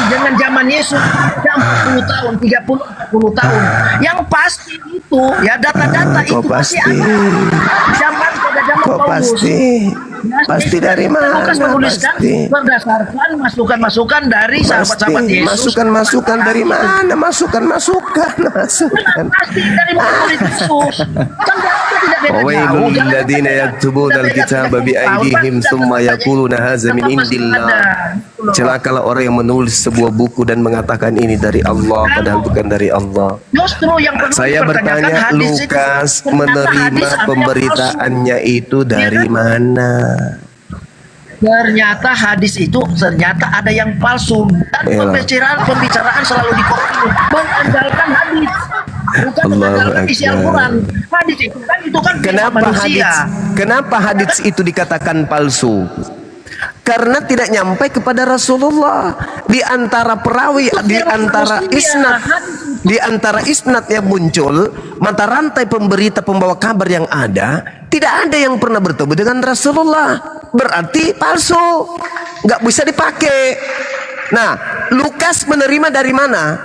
dengan zaman Yesus 40 tahun, 30 40 tahun. Yang pasti itu ya data-data itu pasti ada. Zaman pada zaman Kok Paulus. pasti? Pasti dari mana? Lukas menuliskan Pasti. berdasarkan masukan-masukan dari sahabat-sahabat Yesus. Masukan-masukan dari mana? Masukan. Pasti dari murid Yesus. Kan nggak ada tidak beda jauh. Wawailul Jangan ladzina kata yaktubuna tidak beda alkitaba 30 tahun, biaidihim tidak thumma saja yaquluna hadza min tetap masih indillah. ada. Gitu loh. Celakalah orang yang menulis sebuah buku dan mengatakan ini dari Allah padahal bukan dari Allah. Justru yang perlu Saya dipertanyakan bertanya, hadis itu, Lukas ternyata menerima hadis ada yang pemberitaannya itu Iya dari kan? mana? Ternyata hadis itu ternyata ada yang palsu dan Iyalah. pembicaraan selalu mengandalkan hadis, bukan Allahu mengandalkan isi Akbar. Al-Quran. Hadis itu kan Kenapa hadis itu dikatakan palsu? Karena tidak nyampe kepada Rasulullah. Di antara perawi, di antara isnad yang muncul, mata rantai pemberita pembawa kabar yang ada, tidak ada yang pernah bertemu dengan Rasulullah. Berarti palsu, nggak bisa dipakai. Nah, Lukas menerima dari mana?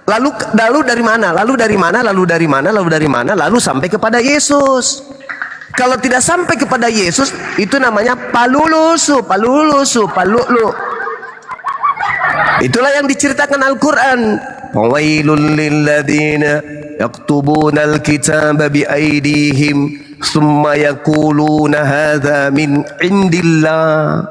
Lalu dari mana? Lalu dari mana? Lalu dari mana? Lalu dari mana? Lalu sampai kepada Yesus. Kalau tidak sampai kepada Yesus, itu namanya palulusu. Itulah yang diceritakan Al-Quran. Fawailul lilladzina yaktubuna al-kitaba biaidihim thumma yaquluna hadza min indillah.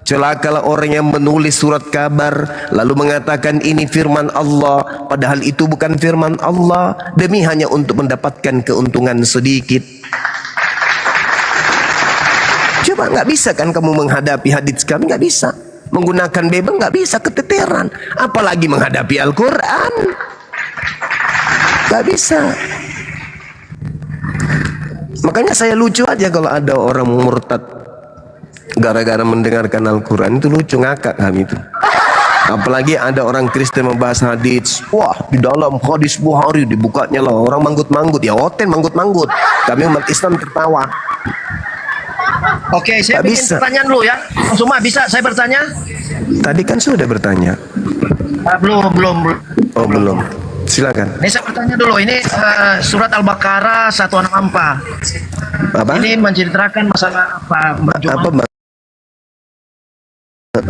Celakalah orang yang menulis surat kabar lalu mengatakan ini firman Allah padahal itu bukan firman Allah, demi hanya untuk mendapatkan keuntungan sedikit. Coba, nggak bisa kan kamu menghadapi hadits kami? Nggak bisa. Menggunakan bebel nggak bisa, keteteran. Apalagi menghadapi Al-Quran, nggak bisa. Makanya saya lucu aja kalau ada orang murtad gara-gara mendengarkan Al-Quran, itu lucu, ngakak kami itu. Apalagi ada orang Kristen membahas hadits, wah di dalam hadis Bukhari dibukanya lah orang manggut-manggut, ya oten manggut-manggut, kami umat Islam tertawa. Oke, saya Nggak bikin bisa. pertanyaan dulu ya. Cuma bisa saya bertanya? Tadi kan sudah bertanya. Belum. Oh belum, silakan. Ini saya bertanya dulu. Ini surat Al-Baqarah 164. Apa? Ini menceritakan masalah apa, Mbak Juma? Apa bang?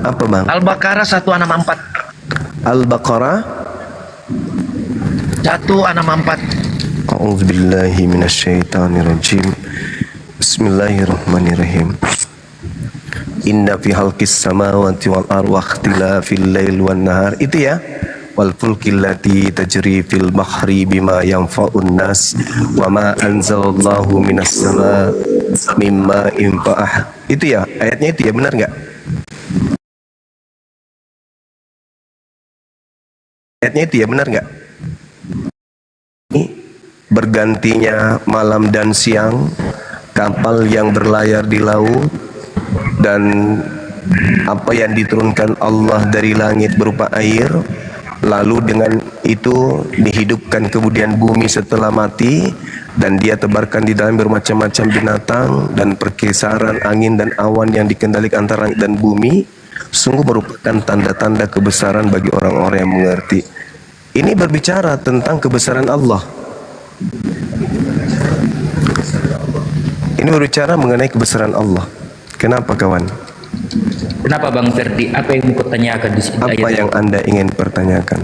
Apa bang? Al-Baqarah 164. Al-Baqarah 164. A'udzubillahi minasyaitonirrajim. Bismillahirrahmanirrahim. Inna fi halqis samawati wal ardi wa ikhtilafil lail wan nahar. Itu ya. Wal fulkil lati tajri fil bahri bima yanfa'un nas wa ma anzalallahu minas sama mimma infa'ah. Itu ya, ayatnya itu ya, benar nggak? Ayatnya itu ya, benar nggak? Bergantinya malam dan siang, kapal yang berlayar di laut, dan apa yang diturunkan Allah dari langit berupa air, lalu dengan itu dihidupkan kemudian bumi setelah mati, dan dia tebarkan di dalam bermacam-macam binatang, dan perkisaran angin dan awan yang dikendalikan antara langit dan bumi, sungguh merupakan tanda-tanda kebesaran bagi orang-orang yang mengerti. Ini berbicara tentang kebesaran Allah. Ini berbicara mengenai kebesaran Allah. Kenapa kawan? Kenapa Bang Ferdi? Apa yang mau tanyakan di sini? Apa yang Anda ingin pertanyakan?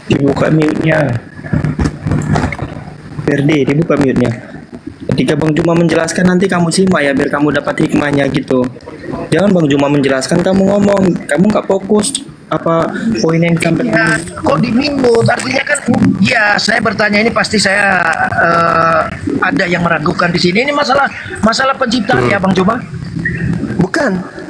Dibuka mute-nya. Ferdi, dibuka mute-nya. Ketika Bang Juma menjelaskan, nanti kamu simak ya, biar kamu dapat hikmahnya gitu. Jangan Bang Juma menjelaskan, kamu ngomong. Kamu nggak fokus apa poin yang disampaikan. Kok di minggu? Artinya kan, ya saya bertanya ini pasti saya ada yang meragukan di sini. Ini masalah penciptaan ya, Bang Juma? Bukan.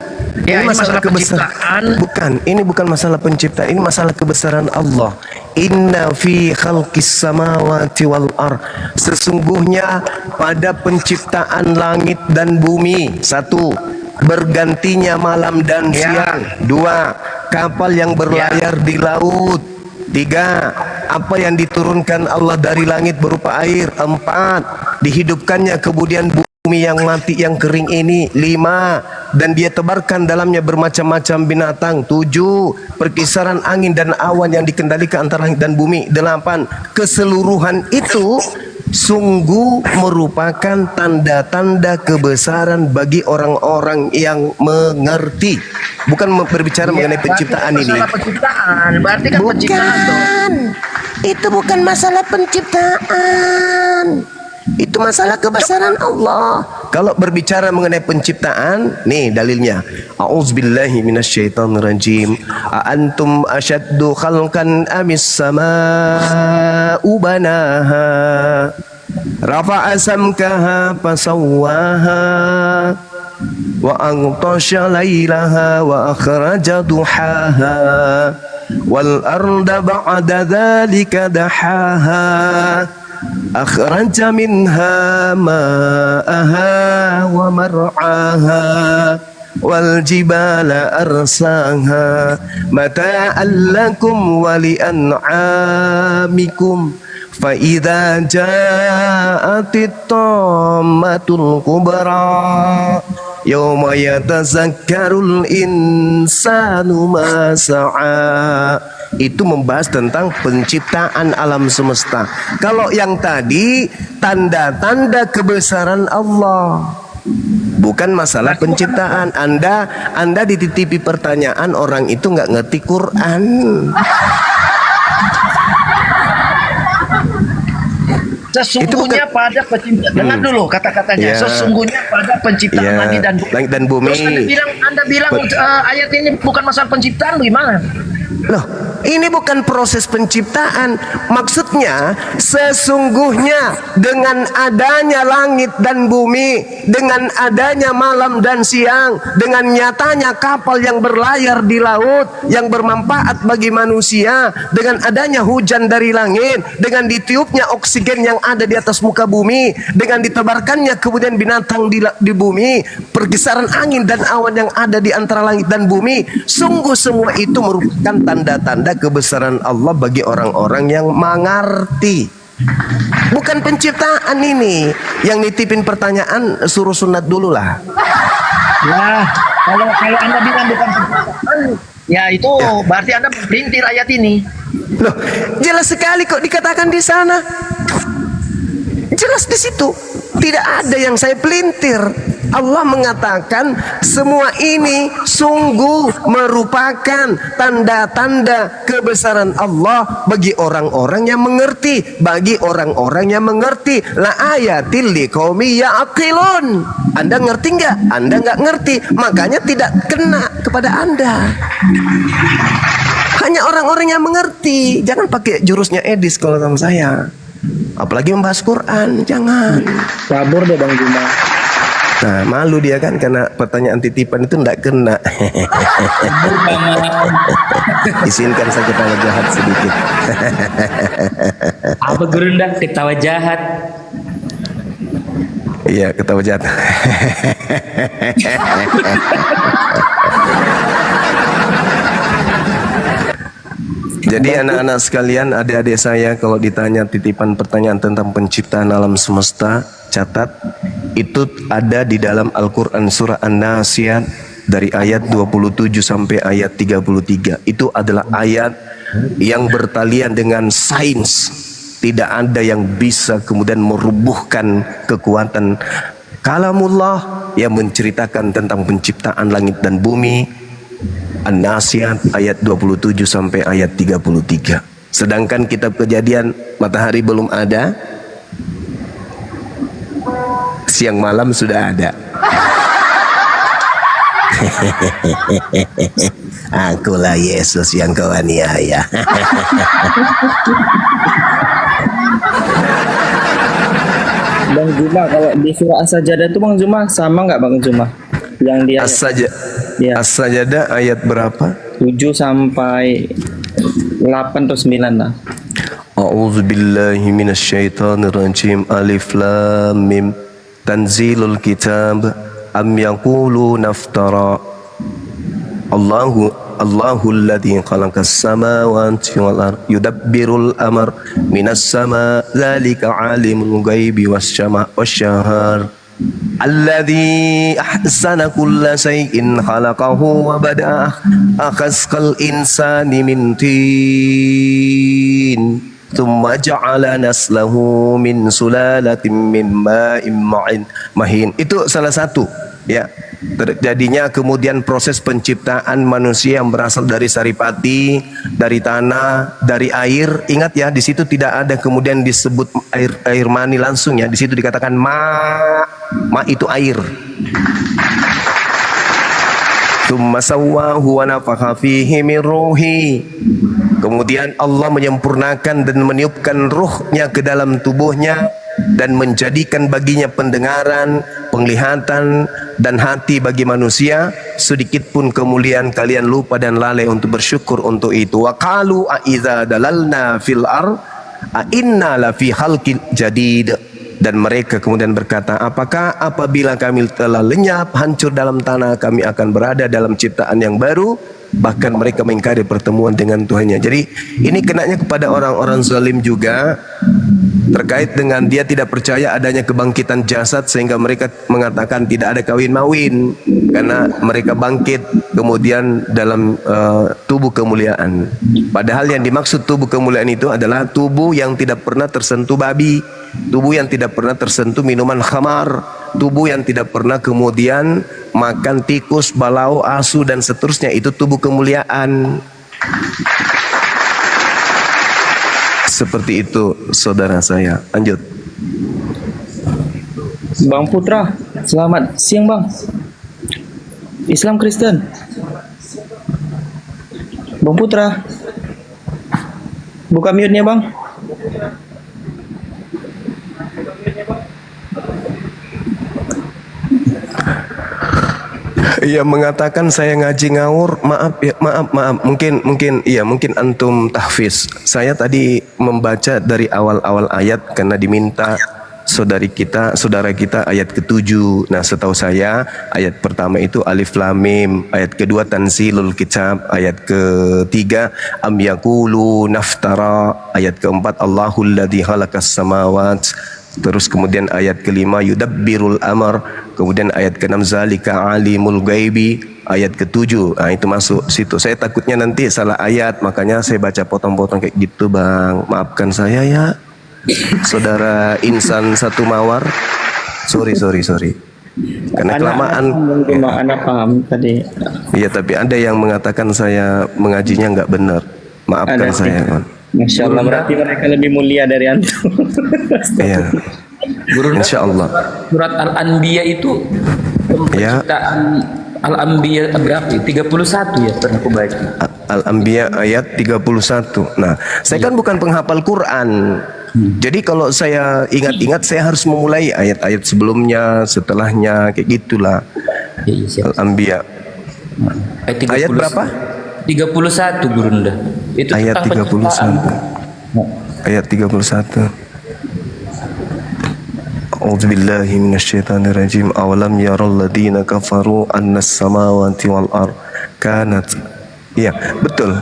Ya, ini masalah kebesaran. penciptaan. Bukan, ini bukan masalah penciptaan, ini masalah kebesaran Allah. Inna fi khalqis samawati wal ar. Sesungguhnya pada penciptaan langit dan bumi, satu, bergantinya malam dan siang, dua, kapal yang berlayar di laut, tiga, apa yang diturunkan Allah dari langit berupa air, empat, dihidupkannya kemudian bumi yang mati yang kering ini, lima, dan dia tebarkan dalamnya bermacam-macam binatang, tujuh, perkisaran angin dan awan yang dikendalikan antara langit dan bumi, delapan, keseluruhan itu sungguh merupakan tanda-tanda kebesaran bagi orang-orang yang mengerti. Bukan berbicara mengenai penciptaan ini. Masalah penciptaan, berarti kan penciptaan tuh. Bukan. Itu bukan masalah penciptaan. Itu masalah kebesaran Allah. Kalau berbicara mengenai penciptaan, nih dalilnya. A'udzubillahi minasyaitonirrajim. Antum asyaddu khalqan amis sama'u banaha. Rafa'a samkaha fasawwaha. Wa antasha laylaha wa akhraja duhaha. Wal arda ba'da dhalika dahaha. أخرج منها ماءها ومرعاها والجبال أرساها متاعا لكم ولأنعامكم فإذا جاءت الطامة الكبرى يوم يتذكر الإنسان ما سعى. Itu membahas tentang penciptaan alam semesta. Kalau yang tadi tanda-tanda kebesaran Allah, bukan masalah penciptaan. Anda dititipi pertanyaan, orang itu nggak ngerti Quran. Sesungguhnya pada penciptaan, dengar dulu kata-katanya. Ya. Sesungguhnya pada penciptaan Ya. langit dan bumi. Terus Anda bilang ayat ini bukan masalah penciptaan, gimana? Loh, ini bukan proses penciptaan. Maksudnya, sesungguhnya dengan adanya langit dan bumi, dengan adanya malam dan siang, dengan nyatanya kapal yang berlayar di laut, yang bermanfaat bagi manusia, dengan adanya hujan dari langit, dengan ditiupnya oksigen yang ada di atas muka bumi, dengan ditebarkannya kemudian binatang di bumi, pergeseran angin dan awan yang ada di antara langit dan bumi, sungguh semua itu merupakan tanda-tanda kebesaran Allah bagi orang-orang yang mengerti. Bukan penciptaan ini. Yang nitipin pertanyaan suruh sunat dulu lah. Ya, kalau Anda bilang bukan penciptaan, ya itu berarti Anda mempelintir ayat ini. Loh, jelas sekali kok dikatakan di sana. Jelas di situ. Tidak ada yang saya pelintir. Allah mengatakan semua ini sungguh merupakan tanda-tanda kebesaran Allah bagi orang-orang yang mengerti, bagi orang-orang yang mengerti. La ayatil liqaumi ya'qilun. Anda ngerti nggak? Anda nggak ngerti, makanya tidak kena kepada Anda. Hanya orang-orang yang mengerti. Jangan pakai jurusnya Edis kalau sama saya. Apalagi membahas Quran, jangan. Kabur deh Bang Juma. Nah, malu dia kan karena pertanyaan titipan itu enggak kena. Izinkan saya ketawa jahat sedikit. Apa gerundak ketawa jahat? Iya, ketawa jahat. Jadi anak-anak sekalian, adik-adik saya, kalau ditanya titipan pertanyaan tentang penciptaan alam semesta, catat, itu ada di dalam Al-Quran surah An-Nasiyat dari ayat 27 sampai ayat 33. Itu adalah ayat yang bertalian dengan sains. Tidak ada yang bisa kemudian merubuhkan kekuatan kalamullah yang menceritakan tentang penciptaan langit dan bumi. An-Nasiyat ayat 27 sampai ayat 33. Sedangkan kitab Kejadian matahari belum ada, siang malam sudah ada. Akulah Yesus yang kau aniaya. Bang Juma, kalau di surah As-Sajdah itu Bang Juma sama nggak Bang Juma? Yang dia Ya. As-Sajdah ayat berapa? 7 sampai 8 atau 9 lah. A'udzu billahi minasyaitonir rajim. Alif lam mim. Tanzilul kitab am yaquluna naftara. Allahu alladhi khalaqas samawati wal ard yudabbirul amr minas sama dzalika alimul ghaibi wasyahar. Alladhi ahsana kulla shay'in khalaqahu wa bada'a akhasqal insani min tin thumma ja'ala naslahu min sulalatin min ma'in mahin. Itu salah satu Ya, terjadinya kemudian proses penciptaan manusia yang berasal dari saripati, dari tanah, dari air. Ingat ya, di situ tidak ada kemudian disebut air mani langsung ya. Di situ dikatakan ma itu air. Tsumma sawwahu wa nafakha fihi min ruhi. Kemudian Allah menyempurnakan dan meniupkan ruhnya ke dalam tubuhnya dan menjadikan baginya pendengaran, penglihatan dan hati bagi manusia. Sedikit pun kemuliaan kalian lupa dan lalai untuk bersyukur untuk itu. Wa qalu a idza dalalna fil ar a inna la fi khalqin jadid. Dan mereka kemudian berkata, apakah apabila kami telah lenyap, hancur dalam tanah, kami akan berada dalam ciptaan yang baru? Bahkan mereka mengingkari pertemuan dengan Tuhannya. Jadi ini kenanya kepada orang-orang zalim juga, terkait dengan dia tidak percaya adanya kebangkitan jasad, sehingga mereka mengatakan tidak ada kawin mawin karena mereka bangkit kemudian dalam tubuh kemuliaan. Padahal yang dimaksud tubuh kemuliaan itu adalah tubuh yang tidak pernah tersentuh babi, tubuh yang tidak pernah tersentuh minuman khamar, tubuh yang tidak pernah kemudian makan tikus, balau, asu dan seterusnya. Itu tubuh kemuliaan. Seperti itu saudara saya. Lanjut. Bang Putra, selamat siang Bang. Islam Kristen. Bang Putra, buka mute-nya Bang. Ia mengatakan saya ngaji ngawur, maaf ya, maaf, mungkin antum tahfiz. Saya tadi membaca dari awal-awal ayat karena diminta saudara kita ayat ke-7. Nah, setahu saya ayat pertama itu alif lam mim, ayat kedua tanzilul kitab, ayat ketiga am yaqulu naftara, ayat keempat Allahul ladzi khalaqas samawati. Terus kemudian ayat kelima yudabbirul amr, kemudian ayat keenam zalika alimul ghaibi, ayat ketujuh. Nah, itu masuk situ. Saya takutnya nanti salah ayat, makanya saya baca potong-potong kayak gitu, Bang. Maafkan saya ya. Saudara insan satu mawar. Sorry. Karena kelamaan. Anak paham tadi. Iya, tapi ada yang mengatakan saya mengajinya nggak benar. Maafkan Ada saya, sih. Bang. Masya Allah, berarti mereka lebih mulia dari antum. Iya. Insya Allah. Surat Al-Anbiya itu Ya. penciptaan Al-Anbiya berapa? 31 ya pernah aku baca. Al-Anbiya ayat 31. Nah, saya kan bukan penghafal Quran. Jadi kalau saya ingat-ingat, saya harus memulai ayat-ayat sebelumnya, setelahnya, kayak gitulah. Ya, siap. Al-Anbiya. Ayat berapa? 31 Gurunda. Itu Ayat tentang 31. penciptaan. Ayat 31. A'udzubillahi minasyaitonirrajim. Awalam yaral ladzina kafaru annas samawati wal ard kanat. Ya, betul.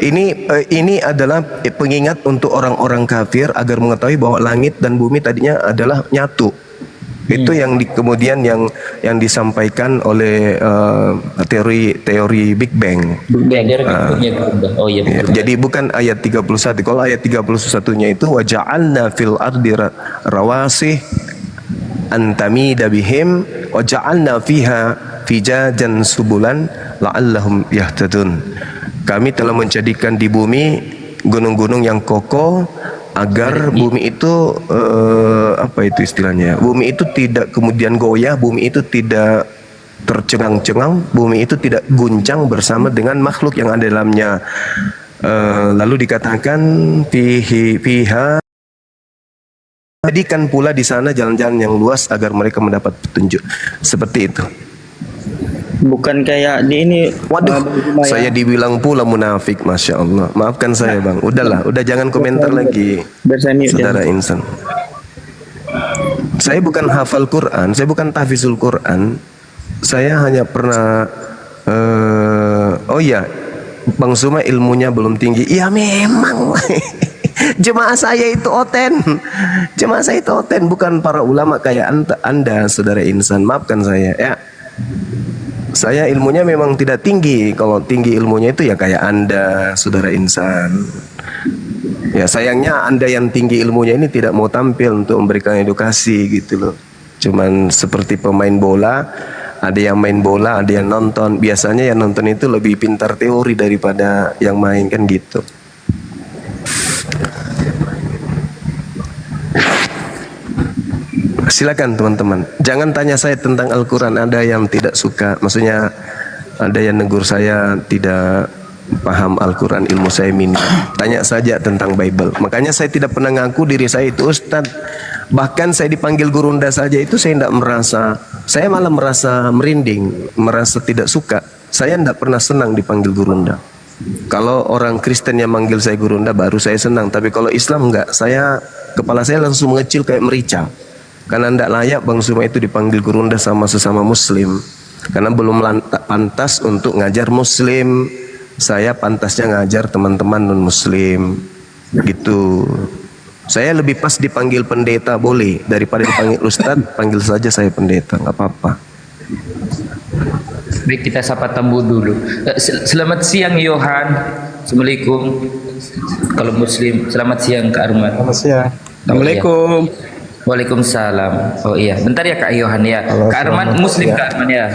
Ini adalah pengingat untuk orang-orang kafir agar mengetahui bahwa langit dan bumi tadinya adalah nyatu. Itu yang kemudian yang disampaikan oleh teori Big Bang. Oh iya. Ya, jadi bukan ayat 31. Kalau ayat 31-nya itu wa ja'alna fil ardi rawasih antamida bihim wa ja'alna fiha fijajan subulan la'allahum yahtadun. Kami telah menjadikan di bumi gunung-gunung yang kokoh agar bumi itu apa itu istilahnya? Bumi itu tidak kemudian goyah, bumi itu tidak tercengang-cengang, bumi itu tidak guncang bersama dengan makhluk yang ada dalamnya. Lalu dikatakan fiha, jadikan pula di sana jalan-jalan yang luas agar mereka mendapat petunjuk. Seperti itu. Bukan kayak di ini. Waduh, saya dibilang pula munafik, masya Allah. Maafkan saya, Bang. Udahlah, udah jangan komentar lagi, saudara insan. Saya bukan hafal Quran, saya bukan tahfizul Quran. Saya hanya pernah, oh ya, Bang Suma ilmunya belum tinggi. Ya memang. Jemaah saya itu oten. Jemaah saya itu oten, bukan para ulama kayak anda, saudara insan. Maafkan saya, ya. Saya ilmunya memang tidak tinggi. Kalau tinggi ilmunya itu ya kayak anda, saudara insan. Ya sayangnya anda yang tinggi ilmunya ini tidak mau tampil untuk memberikan edukasi gitu loh. Cuman seperti pemain bola, ada yang main bola, ada yang nonton. Biasanya yang nonton itu lebih pintar teori daripada yang main, kan gitu. Silakan teman-teman. Jangan tanya saya tentang Al-Quran. Ada yang tidak suka, maksudnya ada yang negur saya tidak paham Al-Quran, ilmu saya minim. Tanya saja tentang Bible. Makanya saya tidak pernah ngaku diri saya itu Ustadz. Bahkan saya dipanggil Gurunda saja itu saya tidak merasa, saya malah merasa merinding, merasa tidak suka. Saya tidak pernah senang dipanggil Gurunda. Kalau orang Kristen yang manggil saya Gurunda baru saya senang. Tapi kalau Islam enggak, kepala saya langsung mengecil kayak merica. Karena tidak layak Bang Suma itu dipanggil Gurunda sama sesama Muslim. Karena belum pantas untuk ngajar Muslim. Saya pantasnya ngajar teman-teman non-Muslim. Gitu. Saya lebih pas dipanggil pendeta boleh. Daripada dipanggil Ustadz, panggil saja saya pendeta. Nggak apa-apa. Baik, kita sapa tamu dulu. Selamat siang Yohan. Assalamualaikum. Kalau Muslim, selamat siang Kak Arman. Selamat siang. Assalamualaikum. Waalaikumsalam. Oh iya, bentar ya Kak Yohan ya. Kak Arman Muslim Kak Arman ya.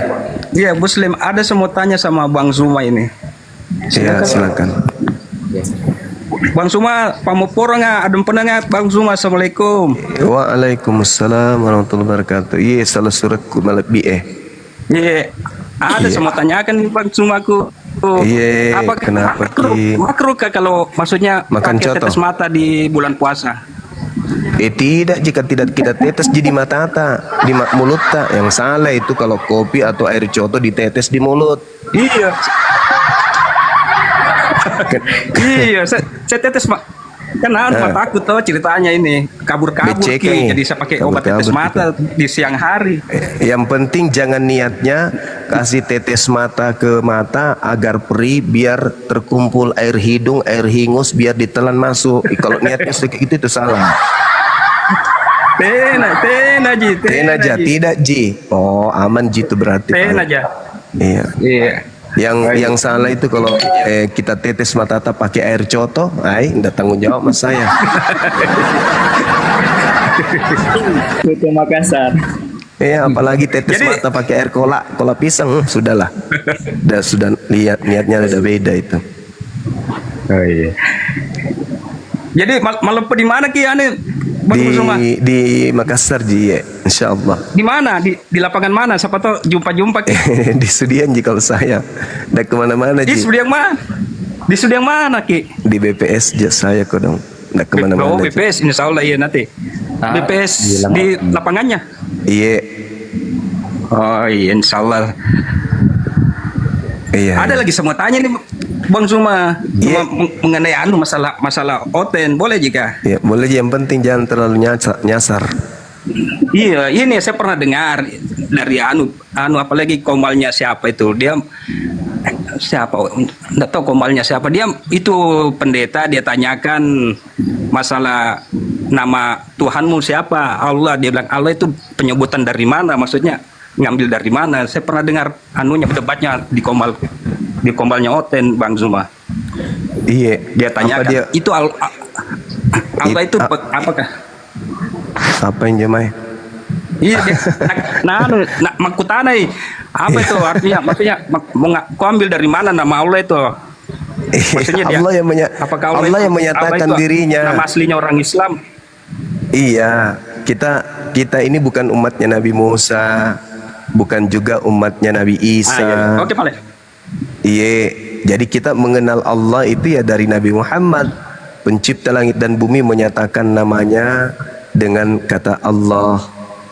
Iya Muslim. Ada semua tanya sama Bang Zuma ini. Iya, silakan. Bang Zuma, pamuporo nga, adem penengat Bang Zuma. Assalamualaikum. Waalaikumsalam warahmatullahi wabarakatuh. Iya, salah suratku malah Iya. Ada semua tanyakan nih Bang Zuma ku. Iya, kenapa Ki? Makruh kah kalau maksudnya Makan pakai coto? tetes mata di bulan puasa? Tidak, jika tidak kita tetes jadi mata di mulut tak. Yang salah itu kalau kopi atau air coto ditetes di mulut. Iya. Iya, saya tetes kan takut tuh ceritanya ini kabur-kabur Becek Ki. nih. Jadi saya pakai obat tetes Kabur-kabur mata di siang hari. Yang penting jangan niatnya kasih tetes mata ke mata agar perih, biar terkumpul air hidung, air hingus, biar ditelan masuk. Kalau niatnya sedikit itu salah. Ten aja, tidak Ji. Oh, aman Ji itu berarti. Ten aja. Iya. Iya. Yang salah itu kalau kita tetes mata pakai air coto, enggak tanggung jawab mas saya. Itu Makassar. Iya, apalagi tetes mata pakai air cola pisang, sudahlah. Sudah lihat niatnya udah beda itu. Oh iya. Jadi malam di mana Ki ane Bang Zuma? Di Makassar Ji, ya, insya Allah. Di mana? Di lapangan mana? Siapa tahu jumpa Ki. Di Sudian Ji kalau saya. Nggak kemana-mana Di Ji. studi yang mana? Di studi yang mana Ki? Di BPS Ji saya kok dong. Nggak kemana-mana. Oh Ji. BPS, insya Allah iya nanti. BPS di lapangannya? Iya. Oh iya insya Allah. Iya. Ada lagi semua tanya nih Bang Zuma. Iya. Mengenai masalah oten boleh jika? Ya, boleh Ji, yang penting jangan terlalu nyasar. Iya, ini saya pernah dengar dari apalagi komalnya siapa itu dia siapa nggak tahu komalnya siapa dia itu pendeta dia tanyakan masalah nama Tuhanmu siapa Allah, dia bilang Allah itu penyebutan dari mana, maksudnya ngambil dari mana. Saya pernah dengar debatnya di komalnya Oten Bang Zuma. Iya. Dia tanyakan itu Allah itu apakah apa yang Jamai? iya makutanai apa itu artinya, maksudnya kau ambil dari mana nama Allah itu, maksudnya dia Allah apakah Allah yang menyatakan Allah itu dirinya nama aslinya orang Islam. Iya, kita ini bukan umatnya Nabi Musa, bukan juga umatnya Nabi Isa. Iya. Oke, Pak. Iya, jadi kita mengenal Allah itu ya dari Nabi Muhammad, pencipta langit dan bumi, menyatakan namanya dengan kata Allah.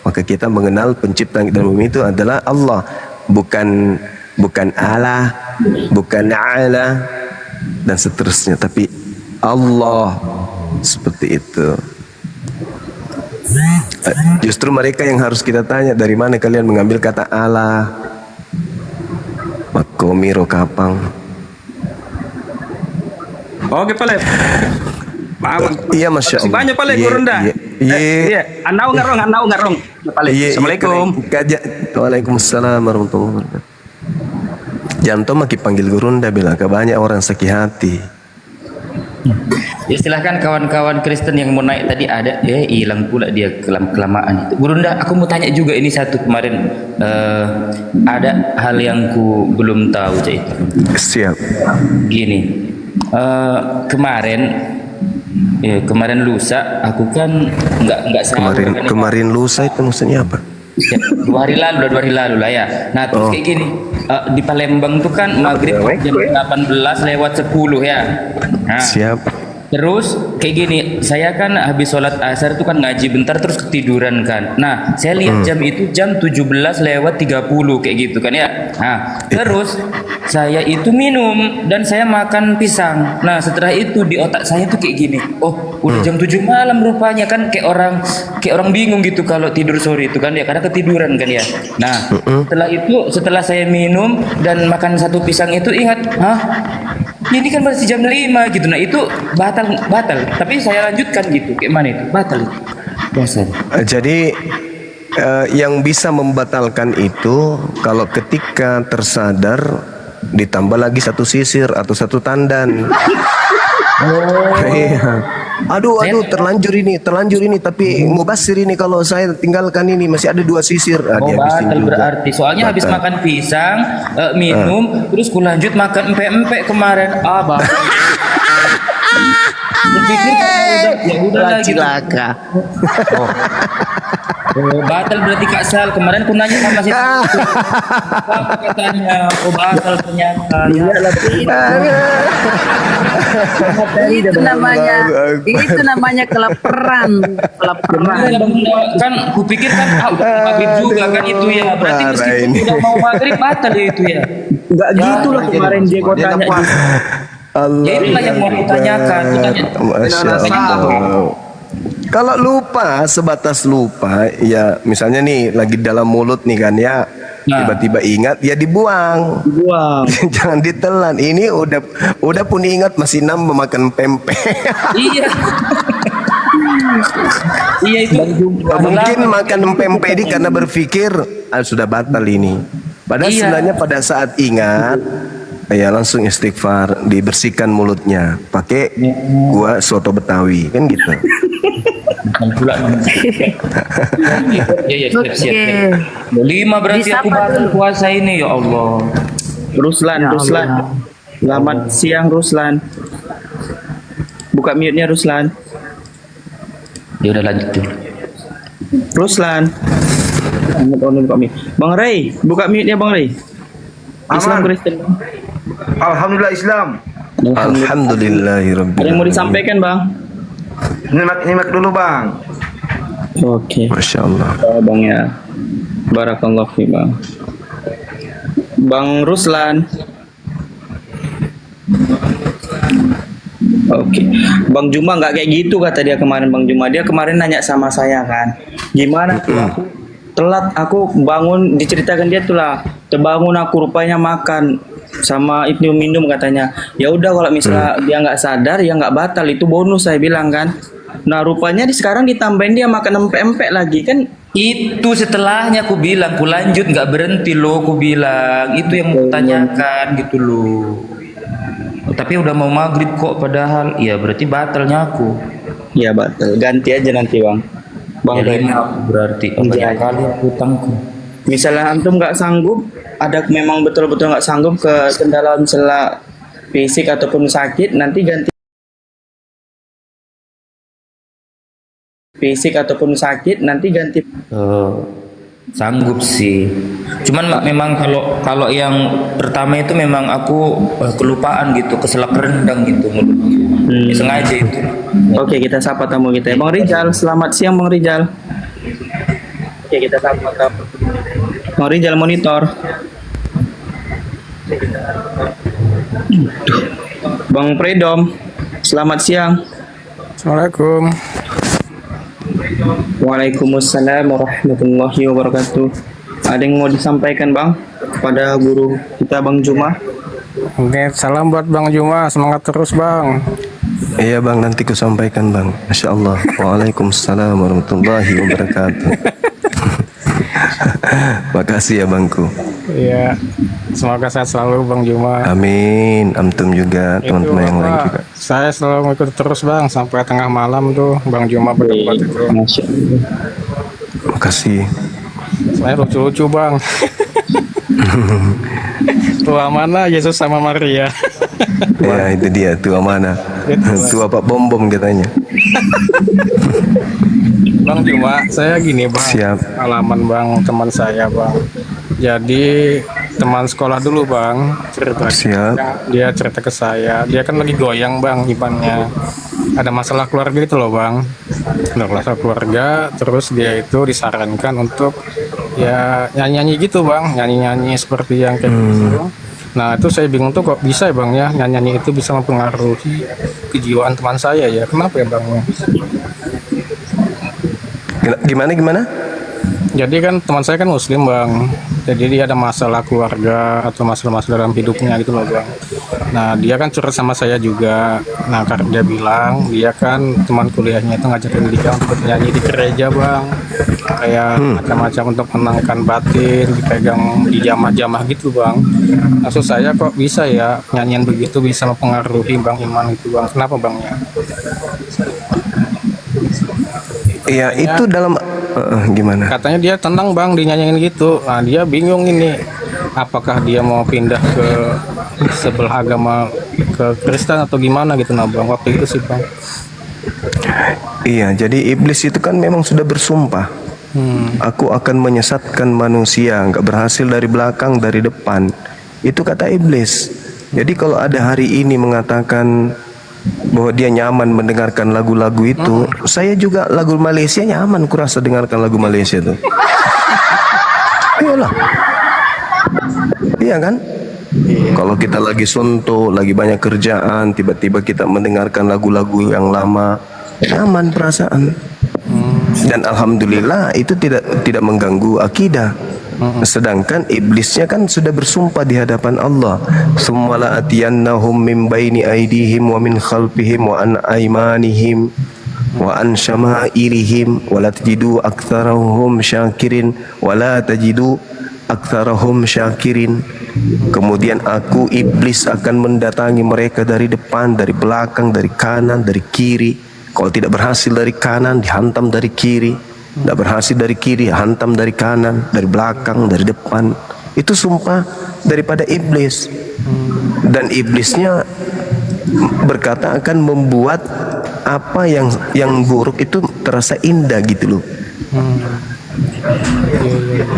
Maka kita mengenal pencipta langit dan bumi itu adalah Allah, bukan Allah, bukan Allah dan seterusnya, tapi Allah, seperti itu. Justru mereka yang harus kita tanya, dari mana kalian mengambil kata Allah, makomiro kapang. Oke, Pak. Iya, Masya Allah. Banyak Pak Gurunda. Iya. Anau ngarong. Assalamualaikum. Waalaikumsalam warahmatullahi wabarakatuh. Janto maki panggil Gurunda bilang ke banyak orang sakit hati. Ya, silahkan kawan-kawan Kristen yang mau naik tadi ada, hilang pula dia kelamaan itu. Burunda, aku mau tanya juga ini satu kemarin ada hal yang ku belum tahu Cak itu. Siap. Gini, kemarin lusa aku kan nggak sahur kan, Kemarin lusa itu maksudnya apa? ya, 2 hari lalu lah ya. Nah terus kayak gini, di Palembang tuh kan maghrib jam 18:10 ya. Nah, Siap. terus kayak gini, saya kan habis sholat asar itu kan ngaji bentar terus ketiduran kan. Nah saya lihat jam itu jam 17:30 kayak gitu kan ya. Nah terus saya itu minum dan saya makan pisang. Nah setelah itu di otak saya tuh kayak gini, oh udah jam 7 malam rupanya kan, kayak orang bingung gitu kalau tidur sore itu kan ya, karena ketiduran kan ya. Nah setelah saya minum dan makan satu pisang itu ingat, ini kan masih jam 5 gitu. Nah itu batal. Tapi saya lanjutkan gitu. Kayak mana itu? Batal itu. Biasa. Jadi yang bisa membatalkan itu kalau ketika tersadar ditambah lagi 1 sisir atau 1 tandan. Iya. Aduh, terlanjur ini, tapi mubasir ini kalau saya tinggalkan ini masih ada 2 sisir. Dia habisin Batal juga. berarti. Soalnya habis Batal. makan pisang, minum, terus ku lanjut makan empek-empek kemarin. Batal. Berpikir ya udah lah gitu. Cilaka. Batal berarti Kak Sal. Kemarin ku nanya sama si apa katanya? Batal ternyata. Itu namanya kelaparan. Kan kupikir kan udah maghrib juga kan itu ya. Berarti Parah meskipun ini. udah mau maghrib batal ya itu ya. Enggak gitu lah kemarin dia kau tanya. Ya itulah yang mau kutanyakan. Masya Allah. Kalau lupa, sebatas lupa, ya misalnya nih lagi dalam mulut nih kan ya, tiba-tiba ingat, ya dibuang. Buang. Jangan ditelan. Ini udah pun ingat masih memakan pempek. Iya. Iya itu. Mungkin makan pempek ini karena berpikir sudah batal ini. Padahal Iya. sebenarnya pada saat ingat, ya langsung istighfar, dibersihkan mulutnya, pakai gua soto Betawi kan gitu. Pula. Iya, siap. 5 berarti Disapa aku batal dulu. puasa ini ya Allah. Ruslan. Selamat siang Ruslan. Buka mute-nya Ruslan. Ya udah lanjut dulu. Ruslan. Buka mute. Bang Ray, buka mute-nya Bang Ray. Islam Kristen. Alhamdulillah Islam. Alhamdulillahirabbil Ada yang mau alamin. disampaikan Bang? Nyimak dulu Bang. Oke. Masya Allah. Bang ya. Barakallahu fi Bang. Bang Ruslan. Oke. Bang Juma nggak kayak gitu kata dia kemarin Bang Juma. Dia kemarin nanya sama saya kan. Gimana tuh aku telat, aku bangun, diceritakan dia tuh lah. Terbangun aku rupanya makan sama itu minum katanya. Ya udah kalau misalnya dia nggak sadar ya nggak batal, itu bonus saya bilang kan. Nah rupanya sekarang ditambahin dia makan empek-empek lagi kan. Itu setelahnya aku bilang, ku lanjut nggak berhenti loh, ku bilang itu yang mau tanyakan gitu loh. Tapi udah mau maghrib kok, padahal ya berarti batalnya aku. Ya batal, ganti aja nanti Bang. Bang Ya, Ray. 5 berarti banyak kali hutangku. Misalnya antum nggak sanggup, ada memang betul-betul nggak sanggup ke kendala misalnya fisik ataupun sakit, nanti ganti fisik ataupun sakit, nanti ganti. Sanggup sih. Cuman memang kalau yang pertama itu memang aku kelupaan gitu, keselak rendang gitu mulutnya. Ya, sengaja itu. Oke, kita sapa tamu kita. Bang Rijal, selamat siang Bang Rijal. Oke, kita sapa tamu. Bang Rijal monitor. Bang Predom, selamat siang. Assalamualaikum. Waalaikumsalam warahmatullahi wabarakatuh. Ada yang mau disampaikan Bang kepada guru kita Bang Juma? Oke, salam buat Bang Juma, semangat terus Bang. Iya Bang, nanti ku sampaikan Bang. Masya Allah. Waalaikumsalam warahmatullahi wabarakatuh. Makasih ya Bangku. Iya. Semoga sehat selalu Bang Juma. Amin. Antum juga, teman-teman yang lain Bapak, juga. saya selalu ngikut terus Bang sampai tengah malam tuh Bang Juma berdebat itu. Masya Allah. Makasih. Saya lucu-lucu Bang. Tua mana Yesus sama Maria? Ya, itu dia tua mana? Tua Pak Bom katanya. Bang Juma, saya gini Bang. Siap. Pengalaman Bang, teman saya Bang. Jadi teman sekolah dulu Bang, cerita. Siap. Dia cerita ke saya, dia kan lagi goyang Bang imannya. Ada masalah keluarga gitu loh Bang. Ada masalah keluarga, terus dia itu disarankan untuk ya nyanyi-nyanyi gitu Bang, nyanyi-nyanyi seperti yang kayak gitu. Nah itu saya bingung tuh kok bisa ya Bang ya, nyanyi itu bisa mempengaruhi kejiwaan teman saya ya. Kenapa ya Bang ya? Gimana? Jadi kan teman saya kan muslim Bang, jadi dia ada masalah keluarga atau masalah-masalah dalam hidupnya gitu loh Bang. Nah dia kan curhat sama saya juga. Nah karena dia bilang dia kan teman kuliahnya itu ngajarin dia untuk nyanyi di gereja Bang, kayak macam-macam untuk menenangkan batin, dipegang di jamah-jamah gitu Bang. Maksud saya kok bisa ya nyanyian begitu bisa mempengaruhi Bang iman itu Bang, kenapa Bang ya? Iya, itu dalam gimana? Katanya dia tenang Bang dinyanyiin gitu. Nah dia bingung ini, apakah dia mau pindah ke sebelah agama ke Kristen atau gimana gitu nah Bang waktu itu sih Bang. Iya, jadi iblis itu kan memang sudah bersumpah. Aku akan menyesatkan manusia, nggak berhasil dari belakang, dari depan. Itu kata iblis. Jadi kalau ada hari ini mengatakan bahwa dia nyaman mendengarkan lagu-lagu itu, saya juga lagu Malaysia nyaman kurasa dengarkan lagu Malaysia tuh. Iyalah. Iya kan? Kalau kita lagi suntuk, lagi banyak kerjaan, tiba-tiba kita mendengarkan lagu-lagu yang lama, nyaman perasaan. Dan alhamdulillah itu tidak mengganggu akidah. Sedangkan iblisnya kan sudah bersumpah di hadapan Allah, "Tsumma la'atiyannahum min baini aydihim wa min khalfihim wa an aymanihim wa an syama'ilihim wa la tajidu aktsarahum syakirin wa la tajidu aktsarahum syakirin." Kemudian aku iblis akan mendatangi mereka dari depan, dari belakang, dari kanan, dari kiri. Kalau tidak berhasil dari kanan, dihantam dari kiri. Tidak berhasil dari kiri, hantam dari kanan, dari belakang, dari depan. Itu sumpah daripada iblis. Dan iblisnya berkata akan membuat apa yang buruk itu terasa indah gitu loh.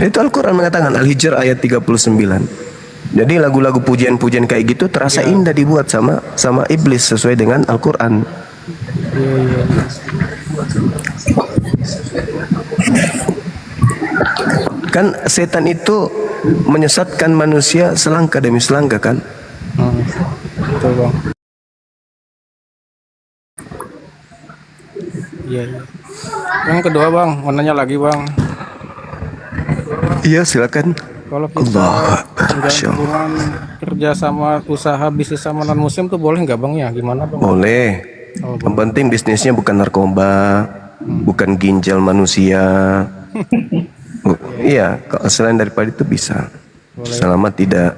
Itu Al-Quran mengatakan, Al-Hijr ayat 39. Jadi lagu-lagu pujian-pujian kayak gitu terasa indah dibuat sama iblis sesuai dengan Al-Quran. Kan setan itu menyesatkan manusia selangkah demi selangkah kan? Betul Bang. Iya. Yang kedua Bang, mau nanya lagi Bang. Iya silakan. Kalau kita menjalin hubungan kerja sama usaha bisnis sama non muslim tuh boleh nggak Bang ya? Gimana Bang? Boleh. Yang penting bisnisnya bukan narkoba, bukan ginjal manusia. Iya, selain daripada itu bisa. Selama tidak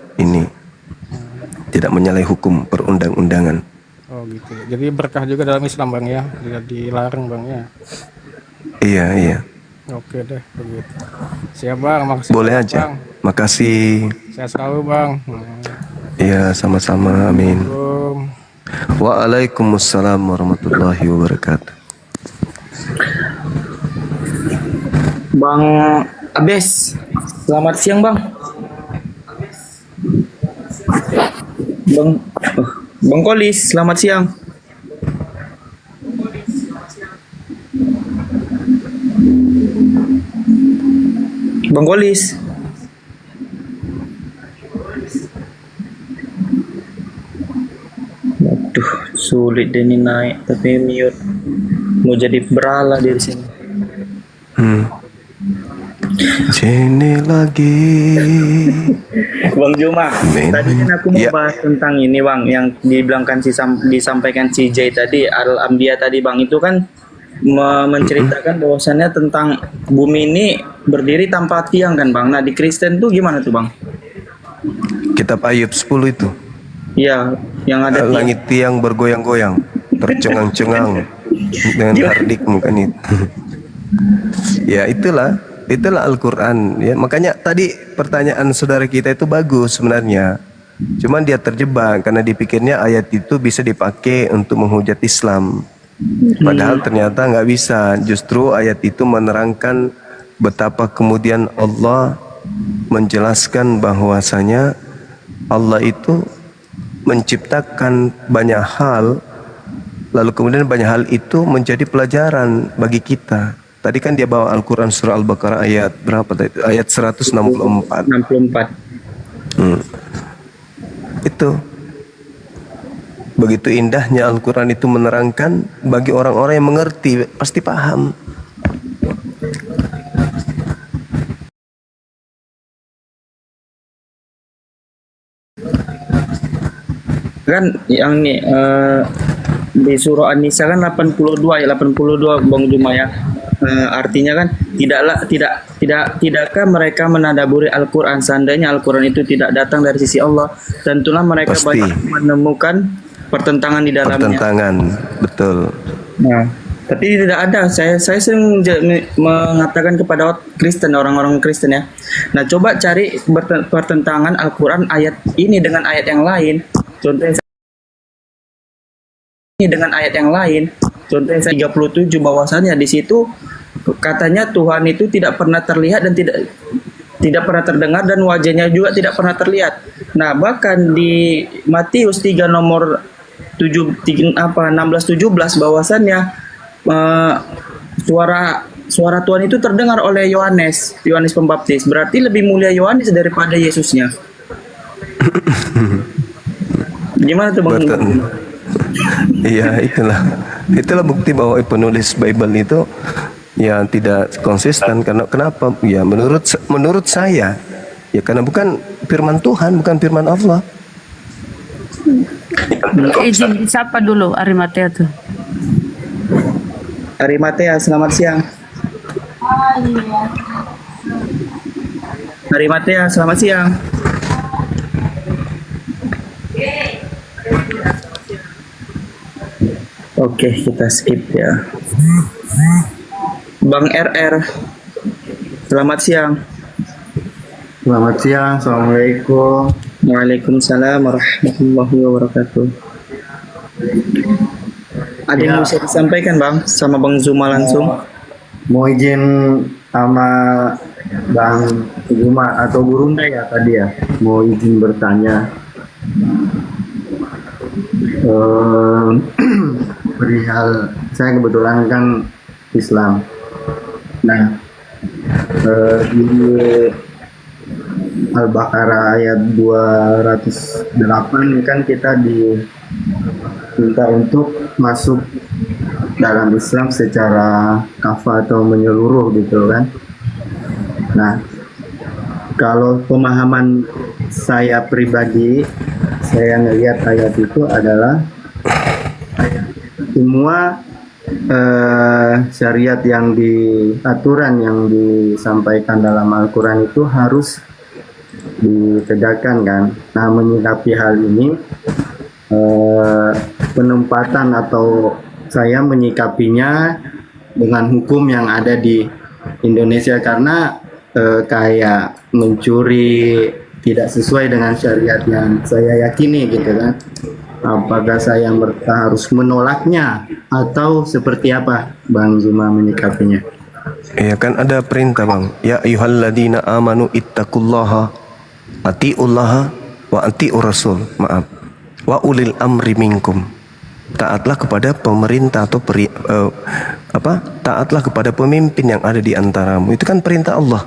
tidak menyalahi hukum perundang-undangan. Oh gitu. Jadi berkah juga dalam Islam Bang ya, tidak dilarang Bang ya. Iya. Oke deh begitu. Siap Bang, makasih. Boleh aja. Bang. Makasih. Sehat selalu Bang. Iya, sama-sama. Amin. Waalaikumsalam warahmatullahi wabarakatuh. Bang Abes, selamat siang Bang. Bang Kolis, selamat siang. Bang Kolis. Waduh, sulit deh ini naik tapi mute. Mau jadi berala di sini. Sini lagi. Bang Juma, tadi kan aku mau bahas tentang ini Bang, yang disampaikan si Jay tadi, Al-Ambia tadi Bang, itu kan menceritakan bahwasannya tentang bumi ini berdiri tanpa tiang kan Bang. Nah di Kristen tuh gimana tuh Bang? kitab Ayub 10 itu. Iya, yang ada tiang. Langit tiang bergoyang-goyang, tercengang-cengang dengan hardikmu kan itu. Ya itulah Al-Quran ya. Makanya tadi pertanyaan saudara kita itu bagus sebenarnya. Cuman dia terjebak karena dipikirnya ayat itu bisa dipakai untuk menghujat Islam. Padahal ternyata nggak bisa. Justru ayat itu menerangkan betapa kemudian Allah menjelaskan bahwasanya Allah itu menciptakan banyak hal, lalu kemudian banyak hal itu menjadi pelajaran bagi kita. Tadi kan dia bawa Al-Quran surah Al-Baqarah ayat berapa tadi? Ayat 164. 64. Itu begitu indahnya Al-Quran itu menerangkan, bagi orang-orang yang mengerti pasti paham. Kan yang nih di surah An-Nisa kan 82 ayat 82 Bang Juma ya. Artinya kan tidakkah mereka menadaburi Al-Quran, seandainya Al-Quran itu tidak datang dari sisi Allah, tentulah mereka Pasti. banyak menemukan pertentangan di dalamnya. Pertentangan, betul. Nah, tapi tidak ada. Saya sering mengatakan kepada Kristen, orang-orang Kristen ya. Nah, coba cari pertentangan Al-Quran ayat ini dengan ayat yang lain. Contohnya ini dengan ayat yang lain. Contohnya 37 bahwasannya di situ katanya Tuhan itu tidak pernah terlihat dan tidak pernah terdengar, dan wajahnya juga tidak pernah terlihat. Nah, bahkan di Matius 3 nomor 16-17 bahwasannya suara Tuhan itu terdengar oleh Yohanes Pembaptis. Berarti lebih mulia Yohanes daripada Yesusnya. Gimana tuh Bang? Iya, itulah bukti bahwa penulis Bible itu ya tidak konsisten. Karena kenapa? Ya menurut saya ya karena bukan firman Tuhan, bukan firman Allah. Izin siapa dulu Arimatea tuh? Arimatea, selamat siang. Arimatea, selamat siang. Oke, kita skip ya. Bang RR, selamat siang. Selamat siang, Assalamualaikum. Waalaikumsalam warahmatullahi wabarakatuh. Ada yang bisa disampaikan Bang sama Bang Zuma langsung? Mau izin sama Bang Juma atau Gurunda ya tadi ya, mau izin bertanya. Perihal saya kebetulan kan Islam. Nah, di Al-Baqarah ayat 208 kan kita diminta untuk masuk dalam Islam secara kafah atau menyeluruh gitu kan. Nah, kalau pemahaman saya pribadi, saya ngelihat ayat itu adalah semua syariat yang aturan yang disampaikan dalam Al-Quran itu harus ditegakkan kan. Nah, menyikapi hal ini penempatan atau saya menyikapinya dengan hukum yang ada di Indonesia, karena kayak mencuri tidak sesuai dengan syariat yang saya yakini gitu kan. Apakah saya harus menolaknya atau seperti apa Bang Zuma menyikapinya? Ya kan ada perintah Bang. Ya ayyuhalladzina amanu ittaqullaha atiullaha wa atiur rasul. Maaf. Wa ulil amri minkum. Taatlah kepada pemerintah atau taatlah kepada pemimpin yang ada di antaramu. Itu kan perintah Allah.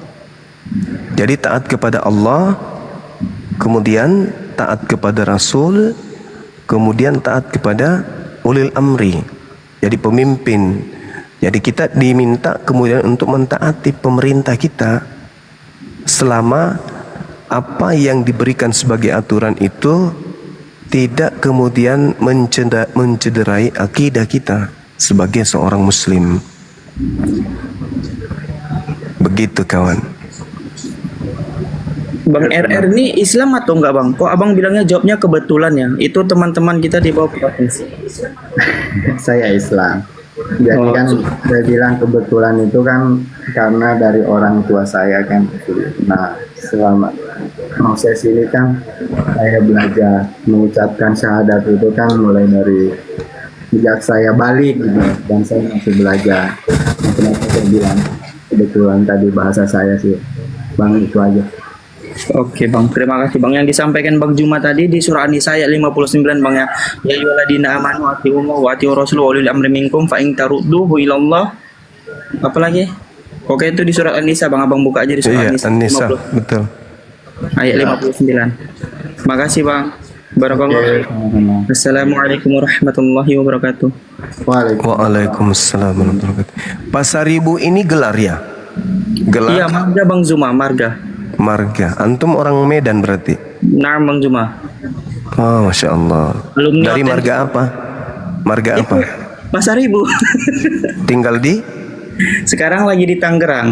Jadi taat kepada Allah, kemudian taat kepada Rasul, kemudian taat kepada ulil amri, jadi pemimpin. Jadi kita diminta kemudian untuk mentaati pemerintah kita selama apa yang diberikan sebagai aturan itu tidak kemudian mencederai akidah kita sebagai seorang muslim. Begitu kawan. Bang RR ini Islam atau enggak bang? Kok abang bilangnya jawabnya kebetulan ya? Itu teman-teman kita di bawah provinsi. Saya Islam. Jadi kan saya bilang kebetulan itu kan karena dari orang tua saya kan. Nah, selama proses ini kan saya belajar mengucapkan syahadat itu kan mulai dari sejak saya balik gitu, dan saya masih belajar. Kenapa saya bilang kebetulan tadi bahasa saya sih, bang, itu aja. Oke bang, terima kasih bang. Yang disampaikan bang Juma tadi di surah An-Nisa ayat 59 bang ya. Ya ayyuhalladzina amanu atii'ullaha wa atii'ur rasul wa ulil amri minkum fa in tarudduhu ilallah. Apa lagi? Oke, itu di surat An-Nisa bang, abang buka aja di surah Iya, An-Nisa. An-Nisa, 50. betul. Ayat 59. Terima kasih bang. Barakallahu. Assalamualaikum warahmatullahi wabarakatuh. Waalaikumsalam warahmatullahi wabarakatuh. Pasaribu ini gelar ya? Gelar Iya, marga bang Zuma, marga. marga. Antum orang Medan berarti? Nah bang Zuma. Oh, Masya Allah. Alumni Dari hotel. marga apa? Marga apa? Pasar Ibu. Tinggal di? Sekarang lagi di Tangerang.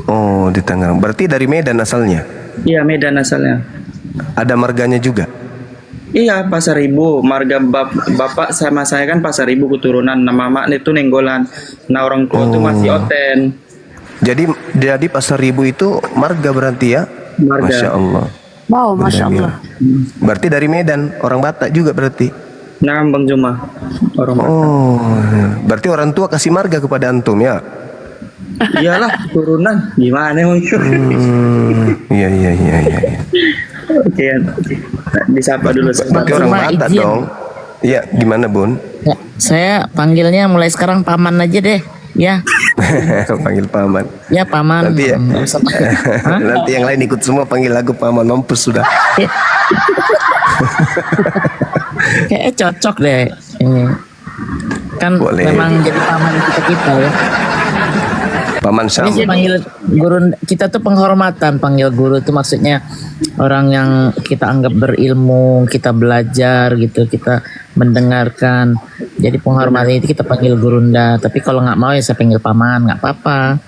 Oh, di Tangerang. Berarti dari Medan asalnya? Iya, Medan asalnya. Ada marganya juga? Iya, Pasar Ibu. Marga bapak sama saya kan Pasar Ibu keturunan. Nama mak itu Nenggolan. Nah, orang tua tuh masih Oten. Jadi Pasaribu itu marga berarti ya? Marga. Masya Allah. Wow, Masya Allah. Berarti dari Medan, orang Batak juga berarti? Nah, Bang Juma. Orang Oh, berarti orang tua kasih marga kepada antum ya? Iyalah, keturunan. Gimana Bang? Iya. Oke, disapa dulu. Berarti orang Cuma Batak izin. dong. Iya, gimana Bun? Ya, saya panggilnya mulai sekarang paman aja deh. Ya, Panggil paman. ya paman. Nanti ya. Nggak usah pakai. Hah? Nanti yang lain ikut semua panggil aku paman, mampus sudah. Kayaknya cocok deh. Ini. Kan Boleh. memang jadi paman kita ya. Paman Sam. Ini panggil guru, kita tuh penghormatan. Panggil guru itu maksudnya orang yang kita anggap berilmu, kita belajar gitu, kita mendengarkan. Jadi penghormatan itu kita panggil gurunda. Tapi kalau nggak mau ya saya panggil paman, nggak apa-apa.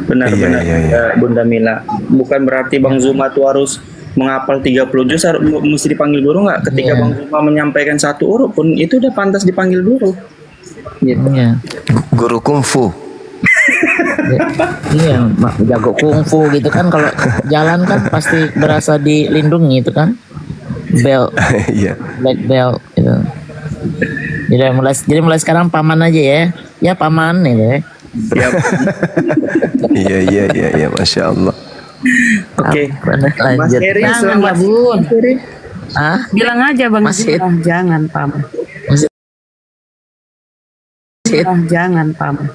Benar. Iya. Bunda Mila. Bukan berarti Bang Zuma tuh harus menghafal 30 juz mesti dipanggil guru nggak? Ketika Iya. Bang Zuma menyampaikan satu huruf pun itu udah pantas dipanggil guru. Gitu. Iya. Guru kungfu. Iya, jago kungfu gitu kan, kalau jalan kan pasti berasa dilindungi itu kan, belt, Iya. black belt gitu. Jadi mulai sekarang paman aja ya paman gitu ya. Iya, Masya Allah. Oke. Mas Lanjut. Heri, Jangan selamat lah, Bun. Heri. Ah, Bilang aja Bang Masih- Zira, jangan paman. Masih- Jangan paman.